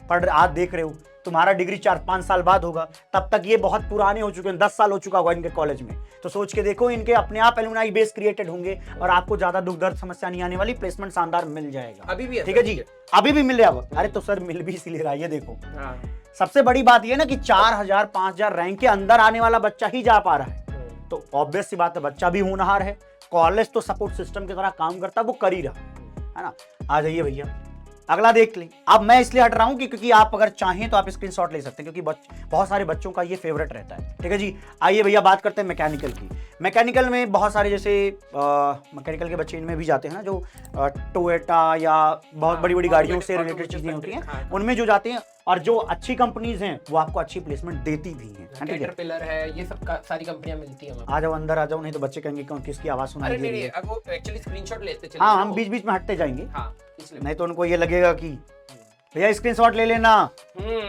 देख रहे हो, तुम्हारा डिग्री 4-5 साल बाद होगा, तब तक ये बहुत पुराने हो चुके हैं, 10 साल हो चुका होगा इनके कॉलेज में। तो सोच के देखो, इनके अपने आप एलुमनाई बेस क्रिएटेड होंगे और आपको ज्यादा दुख दर्द समस्या नहीं आने वाली, प्लेसमेंट शानदार मिल जाएगा। अभी भी ठीक है जी, अभी भी मिल जाएगा। अरे तो सर मिल भी इसीलिए रहा है, ये देखो हाँ। सबसे बड़ी बात ये ना कि 4,000 5,000 रैंक के अंदर आने वाला बच्चा ही जा पा रहा है। तो ऑब्वियस सी बात है, बच्चा भी होनहार है, कॉलेज तो सपोर्ट सिस्टम की तरह काम करता है, वो कर ही रहा है ना। आ जाइए भैया, अगला देख लें। अब मैं इसलिए हट रहा हूं कि क्योंकि आप अगर चाहें तो आप स्क्रीनशॉट ले सकते हैं, क्योंकि बहुत सारे बच्चों का ये फेवरेट रहता है। ठीक है जी, आइए भैया बात करते हैं मैकेनिकल की। मैकेनिकल में बहुत सारे जैसे मैकेनिकल के बच्चे इनमें भी जाते हैं ना, जो टोयोटा या बहुत बड़ी बड़ी गाड़ियों से रिलेटेड चीजें होती हैं, उनमें जो जाते हैं, और जो अच्छी कंपनीज हैं वो आपको अच्छी प्लेसमेंट देती भी हैं। ठीक है, कैटरपिलर है, ये सब सारी कंपनियां मिलती हैं वहाँ। आ जाओ अंदर आ जाओ, नहीं तो बच्चे कहेंगे कौन किसकी आवाज सुनाई अरे दे नहीं रही नहीं, है। अब वो एक्चुअली स्क्रीनशॉट लेते चले हाँ, ना हम वो। बीच बीच में हटते जाएंगे, हाँ इसलिए। नहीं तो उनको ये लगेगा कि भैया स्क्रीनशॉट ले लेना।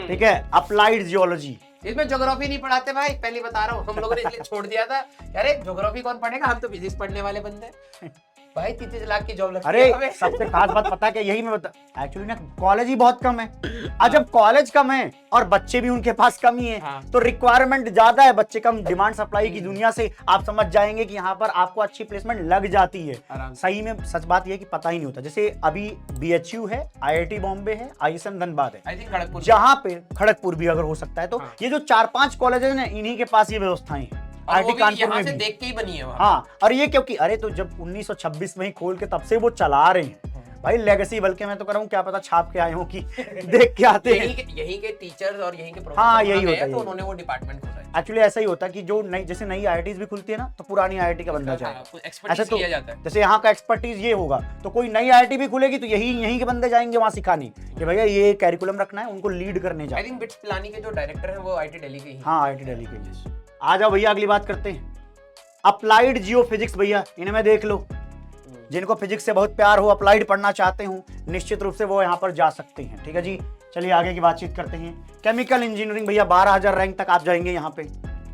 ठीक है, अप्लाइड जियोलॉजी, इसमें ज्योग्राफी नहीं पढ़ाते भाई, पहले बता रहा हूँ, हम लोगों ने इसलिए छोड़ दिया था। अरे ज्योग्राफी कौन पढ़ेगा, हम तो फिजिक्स पढ़ने वाले बंदे हैं। भाई 30 लाख की जॉब लगती है अरे हमें। सबसे खास बात पता है क्या, यही मैं बता, एक्चुअली ना कॉलेज ही बहुत कम है। आज जब कॉलेज कम है और बच्चे भी उनके पास कम ही है, हाँ। तो रिक्वायरमेंट ज्यादा है, बच्चे कम, डिमांड सप्लाई की दुनिया से आप समझ जाएंगे कि यहाँ पर आपको अच्छी प्लेसमेंट लग जाती है। आराम से। सही में सच बात यह है कि पता ही नहीं होता। जैसे अभी BHU है, IIT बॉम्बे है, ISM धनबाद है, आई थिंक खड़गपुर। जहाँ पे खड़गपुर भी अगर हो सकता है, तो हाँ। ये जो 4-5 कॉलेजेस हैं, इन्हीं के पास ये व्यवस्थाएं हैं। और वो IIT भी कानपुर यहाँ में से भी। देख के ही बनी है वहाँ। हाँ, और ये क्योंकि अरे तो जब 1926 में ही खोल के तब से वो चला रहे हैं भाई, लेगेसी। बल्कि मैं तो कर रहा हूँ, क्या पता छाप के आए हो कि देख के आते हैं। यहीं के टीचर्स और यहीं के प्रोफेसर हाँ, यही वहाँ गए होता है, तो यही। उन्होंने वो डिपार्टमेंट खोला है। एक्चुअली ऐसा ही होता है कि जो नई, जैसे नई IITs भी खुलती है ना, तो पुरानी IIT का बंदा जाएगा। ऐसा एक्सपर्टीज तो लिया जाता है। जैसे यहाँ का एक्सपर्टीज ये होगा, तो कोई नई IIT भी खुलेगी तो यही के बंदे जाएंगे वहाँ सिखाने कि भैया ये कैरिकुलम रखना है, उनको लीड करने आई जाए। थिंक बिट्स पिलानी के जो डायरेक्टर हैं वो IIT दिल्ली के ही। हाँ, IIT दिल्ली के लिए। आ जाओ भैया, अगली बात करते हैं, अप्लाइड जियो फिजिक्स। भैया इनमें देख लो, जिनको फिजिक्स से बहुत प्यार हो, अप्लाइड पढ़ना चाहते हो, निश्चित रूप से वो यहाँ पर जा सकते हैं। ठीक है जी, चलिए आगे की बातचीत करते हैं। केमिकल इंजीनियरिंग भैया 12,000 रैंक तक आप जाएंगे यहाँ पे।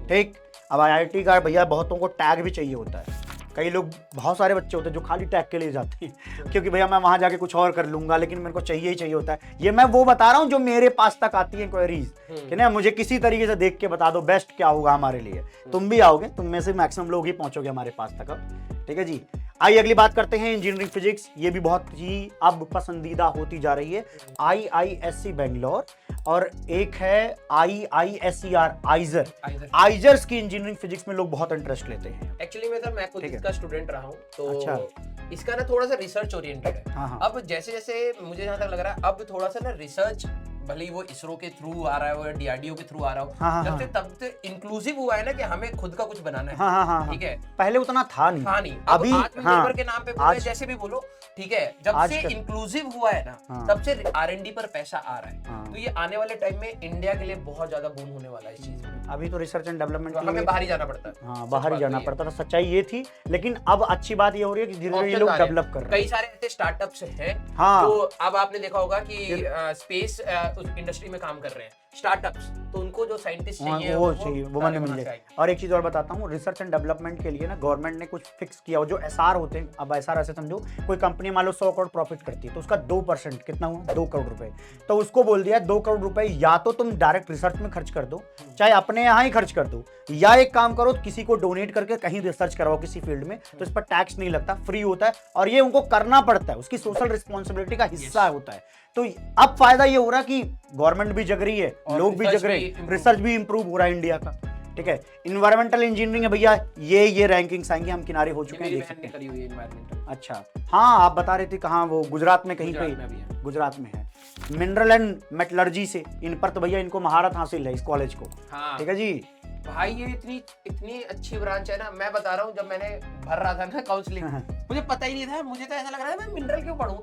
ठीक, अब IIT का भैया बहुतों को टैग भी चाहिए होता है। कई लोग, बहुत सारे बच्चे होते हैं जो खाली टैग के लिए जाते हैं, क्योंकि भैया मैं वहाँ जाके कुछ और कर लूंगा, लेकिन मेरे को चाहिए ही चाहिए होता है। ये मैं वो बता रहा हूँ जो मेरे पास तक आती है क्वेरीज, कि ना मुझे किसी तरीके से देख के बता दो बेस्ट क्या होगा हमारे लिए। तुम भी आओगे, तुम में से मैक्सिमम लोग ही पहुंचोगे हमारे पास तक अब। ठीक है जी, आइए अगली बात करते हैं इंजीनियरिंग फिजिक्स। ये भी बहुत ही अब पसंदीदा होती जा रही है। IISc बेंगलोर और एक है IISER आइजर। आइजर्स की इंजीनियरिंग फिजिक्स में लोग बहुत इंटरेस्ट लेते हैं। एक्चुअली मैं सर मैं खुद ठीक है। इसका स्टूडेंट रहा हूँ, तो अच्छा। इसका ना थोड़ा सा रिसर्च ओरिएंटेड है। हाँ, हाँ। अब जैसे जैसे मुझे जहाँ तक लग रहा है, अब थोड़ा सा ना रिसर्च, भले ही वो इसरो के थ्रू आ रहा है, वो DRDO के थ्रू आ रहा हो, हाँ, जब हाँ, से तब से इंक्लूसिव हुआ है ना कि हमें खुद का कुछ बनाना है। हाँ, हाँ, हाँ, ठीक है, पहले उतना था नहीं। हाँ नहीं, अभी आत्मनिर्भर के नाम पे बोलो, आज जैसे भी बोलो, ठीक है, जब आज से कल- इंक्लूसिव हुआ है ना, हाँ। तब से R&D पर पैसा आ रहा है। हाँ। तो ये आने वाले टाइम में इंडिया के लिए बहुत ज्यादा बूम होने वाला है इस चीज में। अभी तो रिसर्च एंड डेवलपमेंट तो के हमें लिए बाहर ही जाना पड़ता है। हाँ सच बाहर ही बात जाना तो ये पड़ता था, सच्चाई ये थी। लेकिन अब अच्छी बात ये हो रही है कि धीरे धीरे ये लोग Options आ रहे हैं। डेवलप कर रहे कई हैं। सारे ऐसे स्टार्टअप्स हैं हाँ। जो अब आपने देखा होगा कि स्पेस उस इंडस्ट्री में काम कर रहे हैं स्टार्टअप्स, तो उनको जो साइंटिस्ट हाँ, चाहिए वो चाहिए, वो सारे मन वहाँ मिल से जाए। आएंगे। और एक चीज और बताता हूँ, रिसर्च एंड डेवलपमेंट के लिए ना गवर्नमेंट ने कुछ फिक्स किया हो। जो SR होते हैं, अब SR ऐसे समझो, कोई कंपनी मान लो 100 करोड़ प्रॉफिट करती है, तो उसका 2% कितना हुआ, 2 करोड़ रुपए। तो उसको बोल दिया 2 करोड़ रुपए या तो तुम डायरेक्ट रिसर्च में खर्च कर दो, चाहे अपने यहाँ ही खर्च कर दो, या एक काम करो, किसी को डोनेट करके कहीं रिसर्च करवाओ किसी फील्ड में, तो इस पर टैक्स नहीं लगता, फ्री होता है, और ये उनको करना पड़ता है, उसकी सोशल रिस्पॉन्सिबिलिटी का हिस्सा होता है। तो अब फायदा ये हो रहा है कि गवर्नमेंट भी जग रही है, और लोग भी research जग रहे भी हैं, improve रिसर्च भी इंप्रूव हो रहा है इंडिया का। ठीक है, इन्वायरमेंटल इंजीनियरिंग है भैया, ये रैंकिंग्स आएंगी, हम किनारे हो चुके हैं, मेरी देख बहन सकते ने हैं। करी हुई है environmental। अच्छा, हाँ आप बता रहे थे कहाँ, वो गुजरात में कहीं गुजरात पे, में भी है। गुजरात में है। मिनरल एंड मेटलर्जी से, इन पर तो भैया इनको महारत हासिल है इस कॉलेज को। हाँ ठीक है जी। भाई, ये इतनी इतनी अच्छी ब्रांच है ना, मैं बता रहा हूँ, जब मैंने भर रहा था ना काउंसलिंग, मुझे पता ही नहीं था, मुझे तो ऐसा लग रहा है मैं मिनरल क्यों पढ़ूं।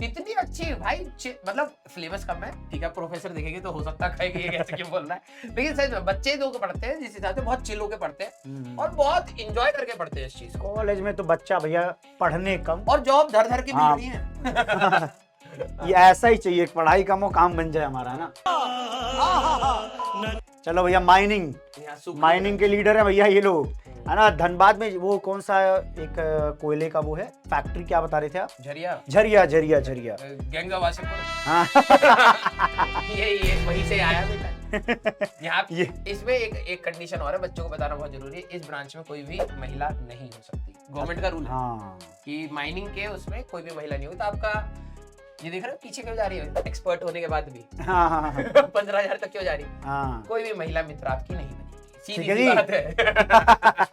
इतनी अच्छी भाई, मतलब सिलेबस कम है, ठीक है, प्रोफेसर देखेंगे तो हो सकता है कि ये कैसे क्यों बोल रहा है, लेकिन सच में बच्चे जो पढ़ते हैं जिस हिसाब से, बहुत चिल होकर पढ़ते हैं और बहुत इंजॉय करके पढ़ते हैं इस चीज को, कॉलेज में तो बच्चा भैया पढ़ने कम, और जॉब धर धर के मिल हाँ। रही है। ये ऐसा ही चाहिए, पढ़ाई कम हो काम बन जाए हमारा, है ना। चलो भैया, माइनिंग, यहाँ सुख- माइनिंग के लीडर है भैया ये लोग, है ना। धनबाद में वो कौन सा एक कोयले का वो है फैक्ट्री, क्या बता रहे थे आप? झरिया, झरिया। Gang of Wasseypur. हाँ। ये वहीं से आया बेटा। यहाँ ये इसमें एक कंडीशन और है, बच्चों को बताना बहुत जरूरी है, इस ब्रांच में कोई भी महिला नहीं हो सकती, गवर्नमेंट का रूल है हाँ कि माइनिंग के उसमें कोई भी महिला नहीं होगी। तो आपका ये देख रहे हो पीछे क्यों जा रही है, एक्सपर्ट होने के बाद भी हाँ हाँ हाँ 15,000 तक क्यों जा रही है, हाँ। कोई भी महिला मित्र आपकी नहीं बनेगी, ठीक सीधी है सी जी। बात है।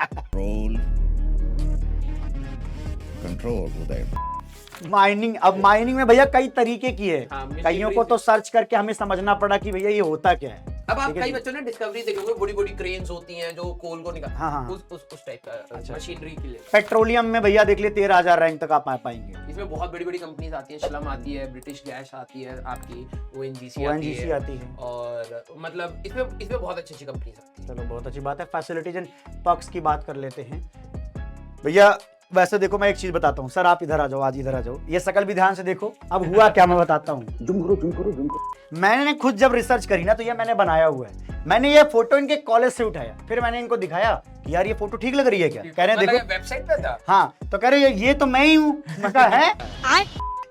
कंट्रोल कंट्रोल उदय। माइनिंग, अब माइनिंग में भैया कई तरीके की है, हाँ, मिट्टी कईयों को भी- तो सर्च करके हमें समझना पड़ा कि भैया ये होता क्या है। अब आप ठीक है कई जी। बच्चों ने डिस्कवरी देखोगे, बड़ी बड़ी क्रेन्स होती हैं जो कोल को निकाल, हाँ, हाँ। उस टाइप का अच्छा। मशीनरी के लिए। पेट्रोलियम में भैया देख लिए 13,000 रैंक तक आप पाएंगे। इसमें बहुत बड़ी बड़ी कंपनीज आती है, श्लम आती है, ब्रिटिश गैस आती है, आपकी ONGC ONGC आती है। और मतलब इसमें बहुत अच्छी अच्छी कंपनीज आती है। चलो बहुत अच्छी बात है। फैसिलिटीज एंड पर्क्स की बात कर लेते हैं भैया। वैसे देखो, मैं एक चीज बताता हूँ सर, आप इधर आ जाओ, आज इधर आ जाओ, ये शकल भी ध्यान से देखो। अब हुआ क्या मैं बताता हूँ। मैंने खुद जब रिसर्च करी ना, तो ये मैंने बनाया हुआ है। मैंने ये फोटो इनके कॉलेज से उठाया, फिर मैंने इनको दिखाया कि यार ये फोटो ठीक लग रही है क्या, कह रहे हैं देखो वेबसाइट पे था। हाँ, तो कह रहे ये तो मैं ही हूँ। मैं कहा है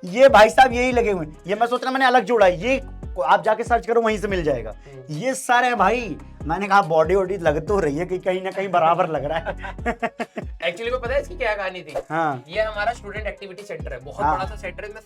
ये भाई साहब यही लगे हुए हैं। ये मैं सोच रहा मैंने अलग जोड़ा है, ये आप जाके सर्च करो वहीं से मिल जाएगा। ये सारे हैं भाई। मैंने कहा बॉडी वॉडी लग तो रही है कि कहीं ना कहीं बराबर लग रहा है। एक्चुअली में पता है इसकी क्या कहानी थी? हाँ ये हमारा स्टूडेंट एक्टिविटी सेंटर है, बहुत हाँ। बड़ा सा सेंटर है, इसमें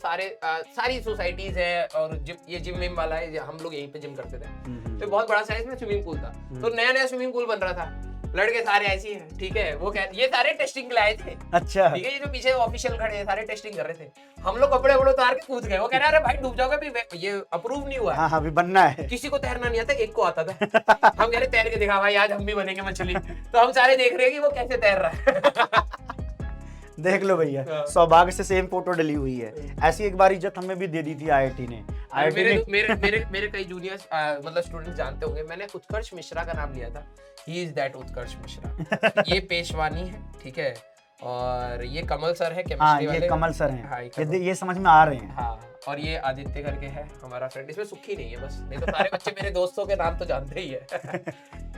सारी सोसाइटीज है, और ये जिम विम वाला है, हम लोग यहीं पे जिम करते थे। तो बहुत बड़ा साइज में स्विमिंग पूल था, तो नया नया स्विमिंग पूल बन रहा था, लड़के सारे ऐसे हैं, ठीक है, वो ये सारे टेस्टिंग के लिए आए थे, अच्छा ठीक है, ये जो पीछे ऑफिशियल खड़े हैं सारे टेस्टिंग कर रहे थे। हम लोग कपड़े वपड़े उतार के कूद गए, वो कह रहे अरे भाई डूब जाओगे, अभी ये अप्रूव नहीं हुआ है। हाँ हाँ, अभी बनना है। किसी को तैरना नहीं आता, एक को आता था। हम कह रहे तैर के दिखा भाई, आज हम भी बनेंगे मछली। तो हम सारे देख रहे हैं कि वो कैसे तैर रहा है। देख लो भैया, हाँ। सौभाग्य से सेम फोटो डली हुई है। ऐसी एक बार इज्जत हमें भी दे दी थी IIT ने। IIT मेरे ने मेरे मेरे मेरे कई जूनियर्स मतलब स्टूडेंट्स जानते होंगे, मैंने उत्कर्ष मिश्रा का नाम लिया था। ही इज दैट उत्कर्ष मिश्रा। ये पेशवानी है, ठीक है, और ये कमल सर है हाँ, केमिस्ट्री वाले। ये कमल सर हाँ, हैं, ये समझ में आ रहे हैं। हाँ, और ये आदित्य करके है हमारा फ्रेंड, इसमें सुखी नहीं है बस, नहीं तो सारे बच्चे मेरे दोस्तों के नाम तो जानते ही है।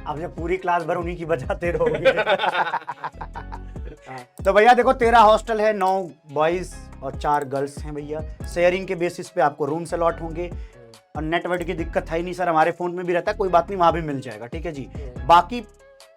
अब जब पूरी क्लास भर उन्हीं की बजाते रहोगे। तो भैया देखो, 13 हॉस्टल है, 9 बॉयज और 4 गर्ल्स हैं भैया। शेयरिंग के बेसिस पे आपको रूम्स अलॉट होंगे, और नेटवर्क की दिक्कत है ही नहीं सर, हमारे फोन में भी रहता है, कोई बात नहीं, वहां भी मिल जाएगा। ठीक है जी। बाकी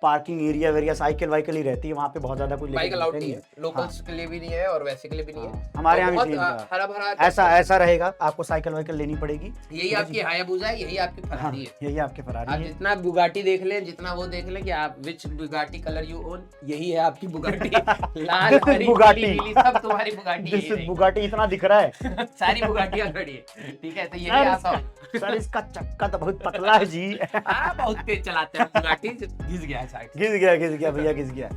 पार्किंग एरिया वेरिया साइकिल वाइकिल ही रहती है वहाँ पे, बहुत ज्यादा कुछ बाइक लेके अलाउड जाते नहीं है, लोकल्स के लिए भी नहीं है और वैसे के लिए भी नहीं है। हमारे यहाँ और भी बहुत नहीं है। हरा भरा ऐसा रहेगा, आपको साइकिल वाइकिल लेनी पड़ेगी। यही आपकी हायाबुसा है, यही आपकी हाँ, फरारी है। यही आपके आप फरारी है। जितना बुगाटी देख ले, जितना वो देख ले कि आप विच बुगाटी कलर यू ओन, यही है आपकी Bugatti. Lal This is Hari Bugatti. पीली नीली सब तुम्हारी बुगाटी जिस यही रहेगी। बुगाटी इतना दिख रहा है सारी बुगाटियां खड़ी है, ठीक है, तो यही सर, आसा सर इसका चक्का तो बहुत पतला है जी। हाँ बहुत तेज चलाते हैं बुगाटी, घिस गया है साइड। घिस गया भैया, घिस गया।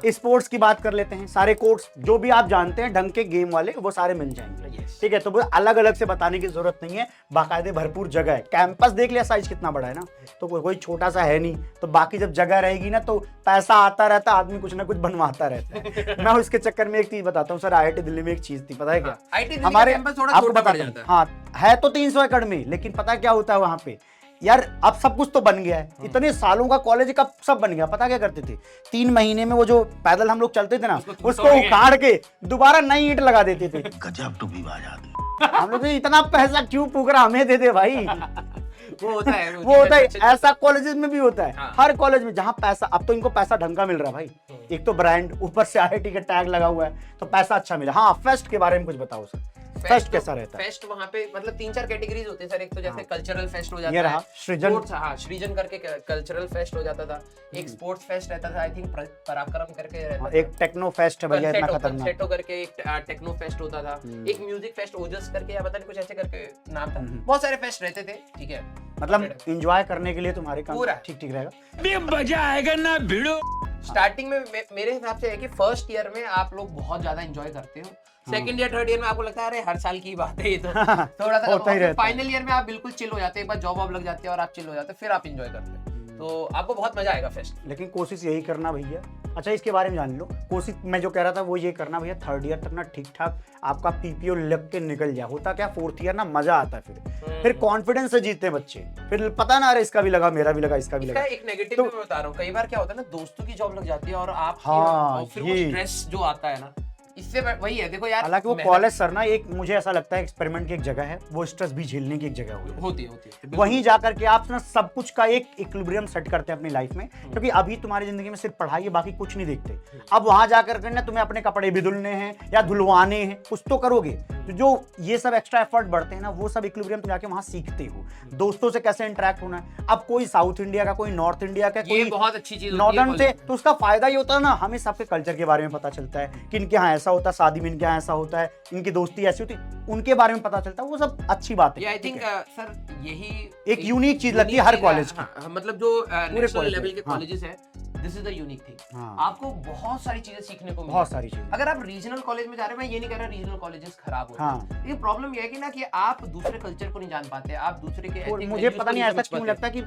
स्पोर्ट्स की बात कर लेते हैं। सारे कोर्स जो भी आप जानते हैं ढंग के गेम वाले वो सारे मिल जाएंगे। Yes. ठीक है, तो वो अलग अलग से बताने की जरूरत नहीं है, बाकायदे भरपूर जगह है। कैंपस देख लिया साइज कितना बड़ा है ना, तो कोई छोटा सा है नहीं। तो बाकी जब जगह रहेगी ना तो पैसा आता रहता, आदमी कुछ ना कुछ बनवाता रहता है। मैं उसके चक्कर में एक चीज बताता हूँ सर, IIT दिल्ली में एक चीज थी, पता है क्या? आईटी दिल्ली का हमारे कैंपस थोड़ा आपको छोटा पड़ बताता हूँ। जाता है। हाँ है तो 300 एकड़ में, लेकिन पता क्या होता है वहां पे यार, अब सब कुछ तो बन गया है। इतने सालों का कॉलेज का सब बन गया। पता क्या करते थे, 3 महीने में वो जो पैदल हम लोग चलते थे ना, उसको उखाड़ के दोबारा नई ईंट लगा देते थे। गजब टूबीबाज आदमी। हम लोग इतना पैसा क्यों फूक रहा, हमें दे दे भाई। वो होता है, वो होता है, ऐसा कॉलेजेस में भी होता है। हाँ। हर कॉलेज में जहाँ पैसा, अब तो इनको पैसा ढंग का मिल रहा है भाई। एक तो ब्रांड, ऊपर से IIT का टैग लगा हुआ है, तो पैसा अच्छा मिला। हाँ, फेस्ट के बारे में कुछ बताओ सर, फेस्ट कैसा रहता है? फेस्ट वहाँ पे मतलब 3-4 कैटेगरीज होते हैं सर। एक तो जैसे कल्चरल फेस्ट हो ये जाता रहा है, सृजन। स्पोर्ट्स, हाँ सृजन करके कल्चरल फेस्ट हो जाता था। एक स्पोर्ट्स फेस्ट रहता था, आई थिंक पराक्रम करके रहता था। एक टेक्नो फेस्ट है भैया, इतना खतरनाक। कंसेटो करके एक टेक्नो फेस्ट होता था। एक म्यूजिक फेस्ट ओजस करके या पता नहीं कुछ ऐसे करके नाम था। बहुत सारे फेस्ट रहते थे, ठीक है, मतलब एंजॉय करने के लिए तुम्हारे काम पूरा। ठीक ठीक रहेगा। मजा आएगा ना भिड़ो। स्टार्टिंग में मेरे हिसाब से है कि फर्स्ट ईयर में आप लोग बहुत ज्यादा एंजॉय करते हो। सेकंड ईयर थर्ड ईयर में आपको लगता है अरे हर साल की बात है ये तो थोड़ा सा होता ही रहता है। फाइनल ईयर में आप बिल्कुल चिल हो जाते हैं, एक बार जॉब वॉब लग जाती है और आप चिल हो जाते हैं, फिर आप एंजॉय करते हैं, तो आपको बहुत मजा आएगा फेस्ट। लेकिन कोशिश यही करना भैया। अच्छा, इसके बारे में जान लो। कोशिश मैं जो कह रहा था वो ये करना भैया, 3rd ईयर तक ना ठीक ठाक आपका PPO लग के निकल जाए। होता क्या, 4th ईयर ना मजा आता है, फिर कॉन्फिडेंस से जीते बच्चे। फिर पता ना, अरे इसका भी लगा, मेरा भी लगा, इसका भी इसका लगा। एक नेगेटिव मैं बता रहा हूँ, कई बार क्या होता है ना, दोस्तों की जॉब लग जाती है और आप हाँ, और फिर वो ये। स्ट्रेस जो आता है ना, इससे वही है। देखो यार, हालांकि वो कॉलेज सर ना, एक मुझे ऐसा लगता है एक्सपेरिमेंट की एक जगह है, वो स्ट्रेस भी झेलने की एक जगह होती है वहीं जाकर के आप ना सब कुछ का एक इक्विलिब्रियम सेट करते हैं अपनी लाइफ में। क्योंकि अभी तुम्हारी जिंदगी में सिर्फ पढ़ाई है, बाकी कुछ नहीं देखते। अब वहां जाकर के ना तुम्हें अपने कपड़े भी धुलने हैं या धुलवाने हैं, कुछ तो करोगे। तो जो ये सब एक्स्ट्रा एफर्ट बढ़ते हैं ना, वो सब इक्विलिब्रियम तुम जाके वहां सीखते हो। दोस्तों से कैसे इंटरेक्ट होना है। अब कोई साउथ इंडिया का, कोई नॉर्थ इंडिया का, ये कोई बहुत अच्छी चीज नॉर्दर्न से, तो उसका फायदा ये होता है ना, हमें सबके कल्चर के बारे में पता चलता है कि इनके यहाँ ऐसा होता है, शादी में इनके यहाँ ऐसा होता है, इनकी दोस्ती ऐसी होती है, उनके बारे में पता चलता है। वो सब अच्छी बात है। आई थिंक सर यही एक यूनिक चीज लगती है हर कॉलेज की। हाँ, मतलब जो नेशनल कॉलेज लेवल में। के हाँ। कॉलेजेस है, this is the unique thing. हाँ। आपको बहुत सारी चीजें सीखने को बहुत मिलती सारी चीजें। अगर आप रीजनल कॉलेज में जा रहे हैं, मैं ये नहीं कह रहा रीजनल कॉलेजेस खराब होते हाँ। हैं, लेकिन प्रॉब्लम ये है कि ना कि आप दूसरे कल्चर को नहीं जान पाते, आप दूसरे के और ethic मुझे values पता को नहीं ऐसा समझ क्यों पाते। लगता है कि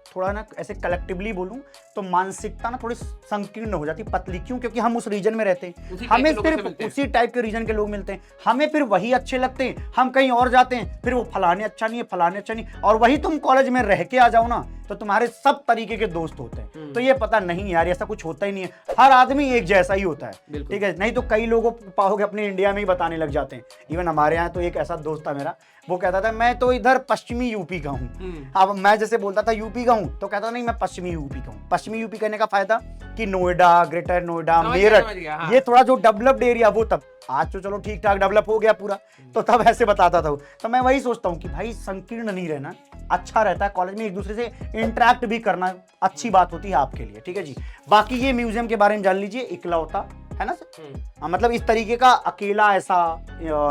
थोड़ा ना ऐसे कलेक्टिवली बोलूं तो मानसिकता ना थोड़ी संकीर्ण हो जाती, पतली। क्यों? क्योंकि हम उस रीजन में रहते हैं, उसी type हमें के लोगों से सिर्फ मिलते हैं। उसी टाइप के रीजन के लोग मिलते हैं, हमें फिर वही अच्छे लगते हैं। हम कहीं और जाते हैं, फिर वो फलाने अच्छा नहीं है, फलाने अच्छा नहीं, और वही तुम कॉलेज में रह के आ जाओ ना, तो तुम्हारे सब तरीके के दोस्त होते हैं। तो ये पता नहीं यार, ऐसा कुछ होता ही नहीं है, हर आदमी एक जैसा ही होता है। बिल्कुल। ठीक है, नहीं तो कई लोगों को पाओगे अपने इंडिया में ही बताने लग जाते हैं। इवन हमारे यहाँ तो एक ऐसा दोस्त था मेरा, वो कहता था मैं तो इधर पश्चिमी यूपी का हूँ। अब मैं जैसे बोलता था यूपी का हूँ, तो कहता नहीं मैं पश्चिमी यूपी का हूँ। पश्चिमी यूपी कहने का फायदा कि नोएडा, ग्रेटर नोएडा, समझ गया, मेरठ, हाँ। ये थोड़ा जो डेवलप्ड एरिया, वो तब आज तो चलो ठीक ठाक डेवलप हो गया पूरा, तो तब ऐसे बताता था। तो मैं वही सोचता हूँ कि भाई संकीर्ण नहीं रहना, अच्छा रहता है कॉलेज में एक दूसरे से इंटरेक्ट भी करना, अच्छी बात होती है आपके लिए। ठीक है जी। बाकी ये म्यूजियम के बारे में जान लीजिए, इकलौता है ना सर, मतलब इस तरीके का अकेला ऐसा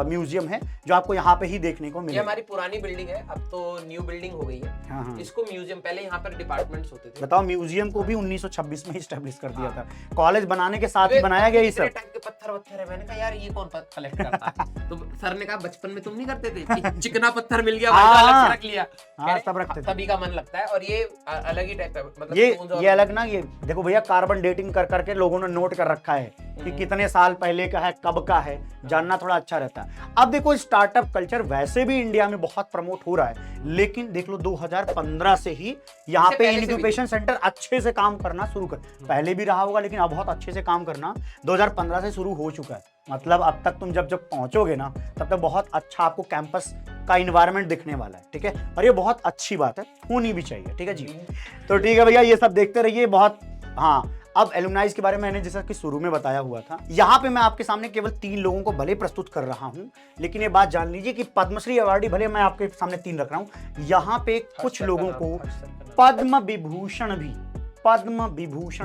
म्यूजियम है जो आपको यहाँ पे ही देखने को ये मिलेगा। हमारी पुरानी बिल्डिंग है, अब तो न्यू बिल्डिंग हो गई है। हाँ, हाँ। इसको म्यूजियम, पहले यहाँ पर डिपार्टमेंट्स होते थे। बताओ, म्यूजियम को भी 1926 में स्टैब्लिश कर दिया था, कॉलेज बनाने के साथ ही बनाया गया ये सब। टाइप के पत्थर वत्थर है, मैंने कहा यार ये कौन कलेक्ट करता है? तो सर ने कहा बचपन में तुम नहीं करते थे कि चिकना पत्थर मिल गया, हाँ, अलग से रख लिया। हाँ, कह रहे, सब रखते थे। सभी का मन लगता है, और ये अलग ही टाइप का, मतलब ये stones और- ये अलग ना, ये देखो भैया, कार्बन डेटिंग कर करके लोगों ने नोट कर रखा है कि कितने साल पहले का है, कब का है, जानना थोड़ा अच्छा रहता है। अब देखो, स्टार्टअप कल्चर वैसे भी इंडिया में बहुत प्रमोट हो रहा है, लेकिन देख लो 2015 से ही यहाँ इससे पे पहले से भी। इंक्यूबेशन सेंटर अच्छे से काम करना शुरू कर, पहले भी रहा होगा लेकिन अब बहुत अच्छे से काम करना 2015 से शुरू हो चुका है। मतलब अब तक तुम जब पहुंचोगे ना, तब तक बहुत अच्छा आपको कैंपस का इन्वायरमेंट दिखने वाला है, ठीक है। और ये बहुत अच्छी बात है, होनी भी चाहिए, ठीक है जी। तो ठीक है भैया, ये सब देखते रहिए बहुत। हाँ, अब एलुमनाइज के बारे में मैंने जैसा कि शुरू में बताया हुआ था, यहाँ पे मैं आपके सामने केवल 3 लोगों को भले प्रस्तुत कर रहा हूँ, लेकिन ये बात जान लीजिए कि पद्मश्री अवार्डी भले मैं आपके सामने 3 रख रहा हूँ, यहाँ पे कुछ लोगों को पद्म विभूषण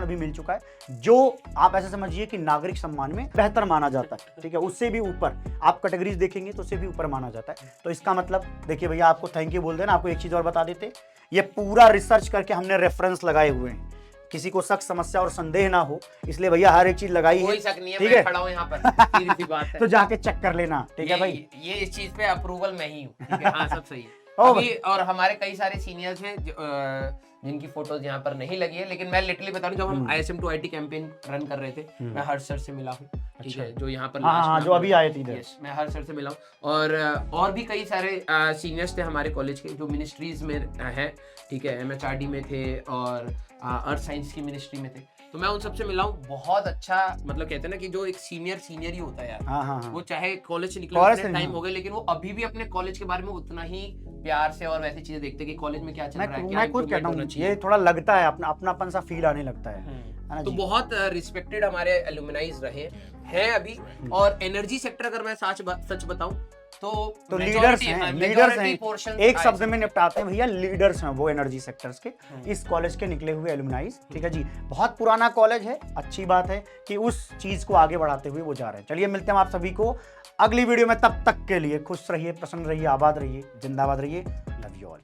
भी मिल चुका है, जो आप ऐसे समझिए कि नागरिक सम्मान में बेहतर माना जाता है, ठीक है। उससे भी ऊपर आप कैटेगरीज देखेंगे तो उससे भी ऊपर माना जाता है। तो इसका मतलब देखिए भैया, आपको थैंक यू बोल देना। आपको एक चीज और बता देते, ये पूरा रिसर्च करके हमने रेफरेंस लगाए हुए हैं, किसी को शक समस्या और संदेह ना हो, इसलिए भैया हर एक चीज लगाई है, कोई शक नहीं है, ठीक मैं है। खड़ा हूं यहाँ पर, सीधी सी बात है। तो जाके चेक कर लेना, ठीक है भाई। ये इस चीज पे अप्रूवल मैं ही हूँ, ठीक है। हाँ, सब सही है। ओ अभी और हमारे कई सारे सीनियर्स हैं जिनकी फोटोज यहाँ पर नहीं लगी है, लेकिन मैं लिटरली बता रूं, जब हम ISM to IT campaign run कर रहे थे, मैं हर्ष सर से मिला हूँ, ठीक है, जो यहाँ पर हाँ, जो अभी आए थे इधर। Yes, मैं हर्ष सर से मिला हूँ। और भी कई सारे सीनियर्स थे हमारे कॉलेज के जो मिनिस्ट्रीज में हैं, ठीक है, MHRD में थे और अर्थ साइंस की मिनिस्ट्री में थे। तो मैं उन सबसे मिला हूँ। बहुत अच्छा, मतलब कहते हैं ना कि जो एक सीनियर ही होता है यार, हाँ, वो चाहे कॉलेज से कॉलेज निकले से टाइम हो गए, लेकिन वो अभी भी अपने कॉलेज के बारे में उतना ही प्यार से और वैसी चीजें देखते हैं कि कॉलेज में क्या चल रहा है, क्या मैं खुद कहता improvement हूँ, होना चाहिए। ये थोड़ा लगता है अपनापन सा फील आने लगता है ना तो जी। बहुत रिस्पेक्टेड हमारे एलुमनाइज रहे हैं अभी। और एनर्जी सेक्टर अगर मैं सच बताऊं तो लीडर्स हैं, लीडर्स हैं, पोर्शन एक शब्द में निपटाते हैं भैया, लीडर्स हैं वो एनर्जी सेक्टर्स के, इस कॉलेज के निकले हुए एलुमनाइज, ठीक है जी। बहुत पुराना कॉलेज है, अच्छी बात है कि उस चीज को आगे बढ़ाते हुए वो जा रहे हैं। चलिए मिलते हैं आप सभी को अगली वीडियो में, तब तक के लिए खुश रहिए, प्रसन्न रहिए, आबाद रहिए, जिंदाबाद रहिए। Love you all.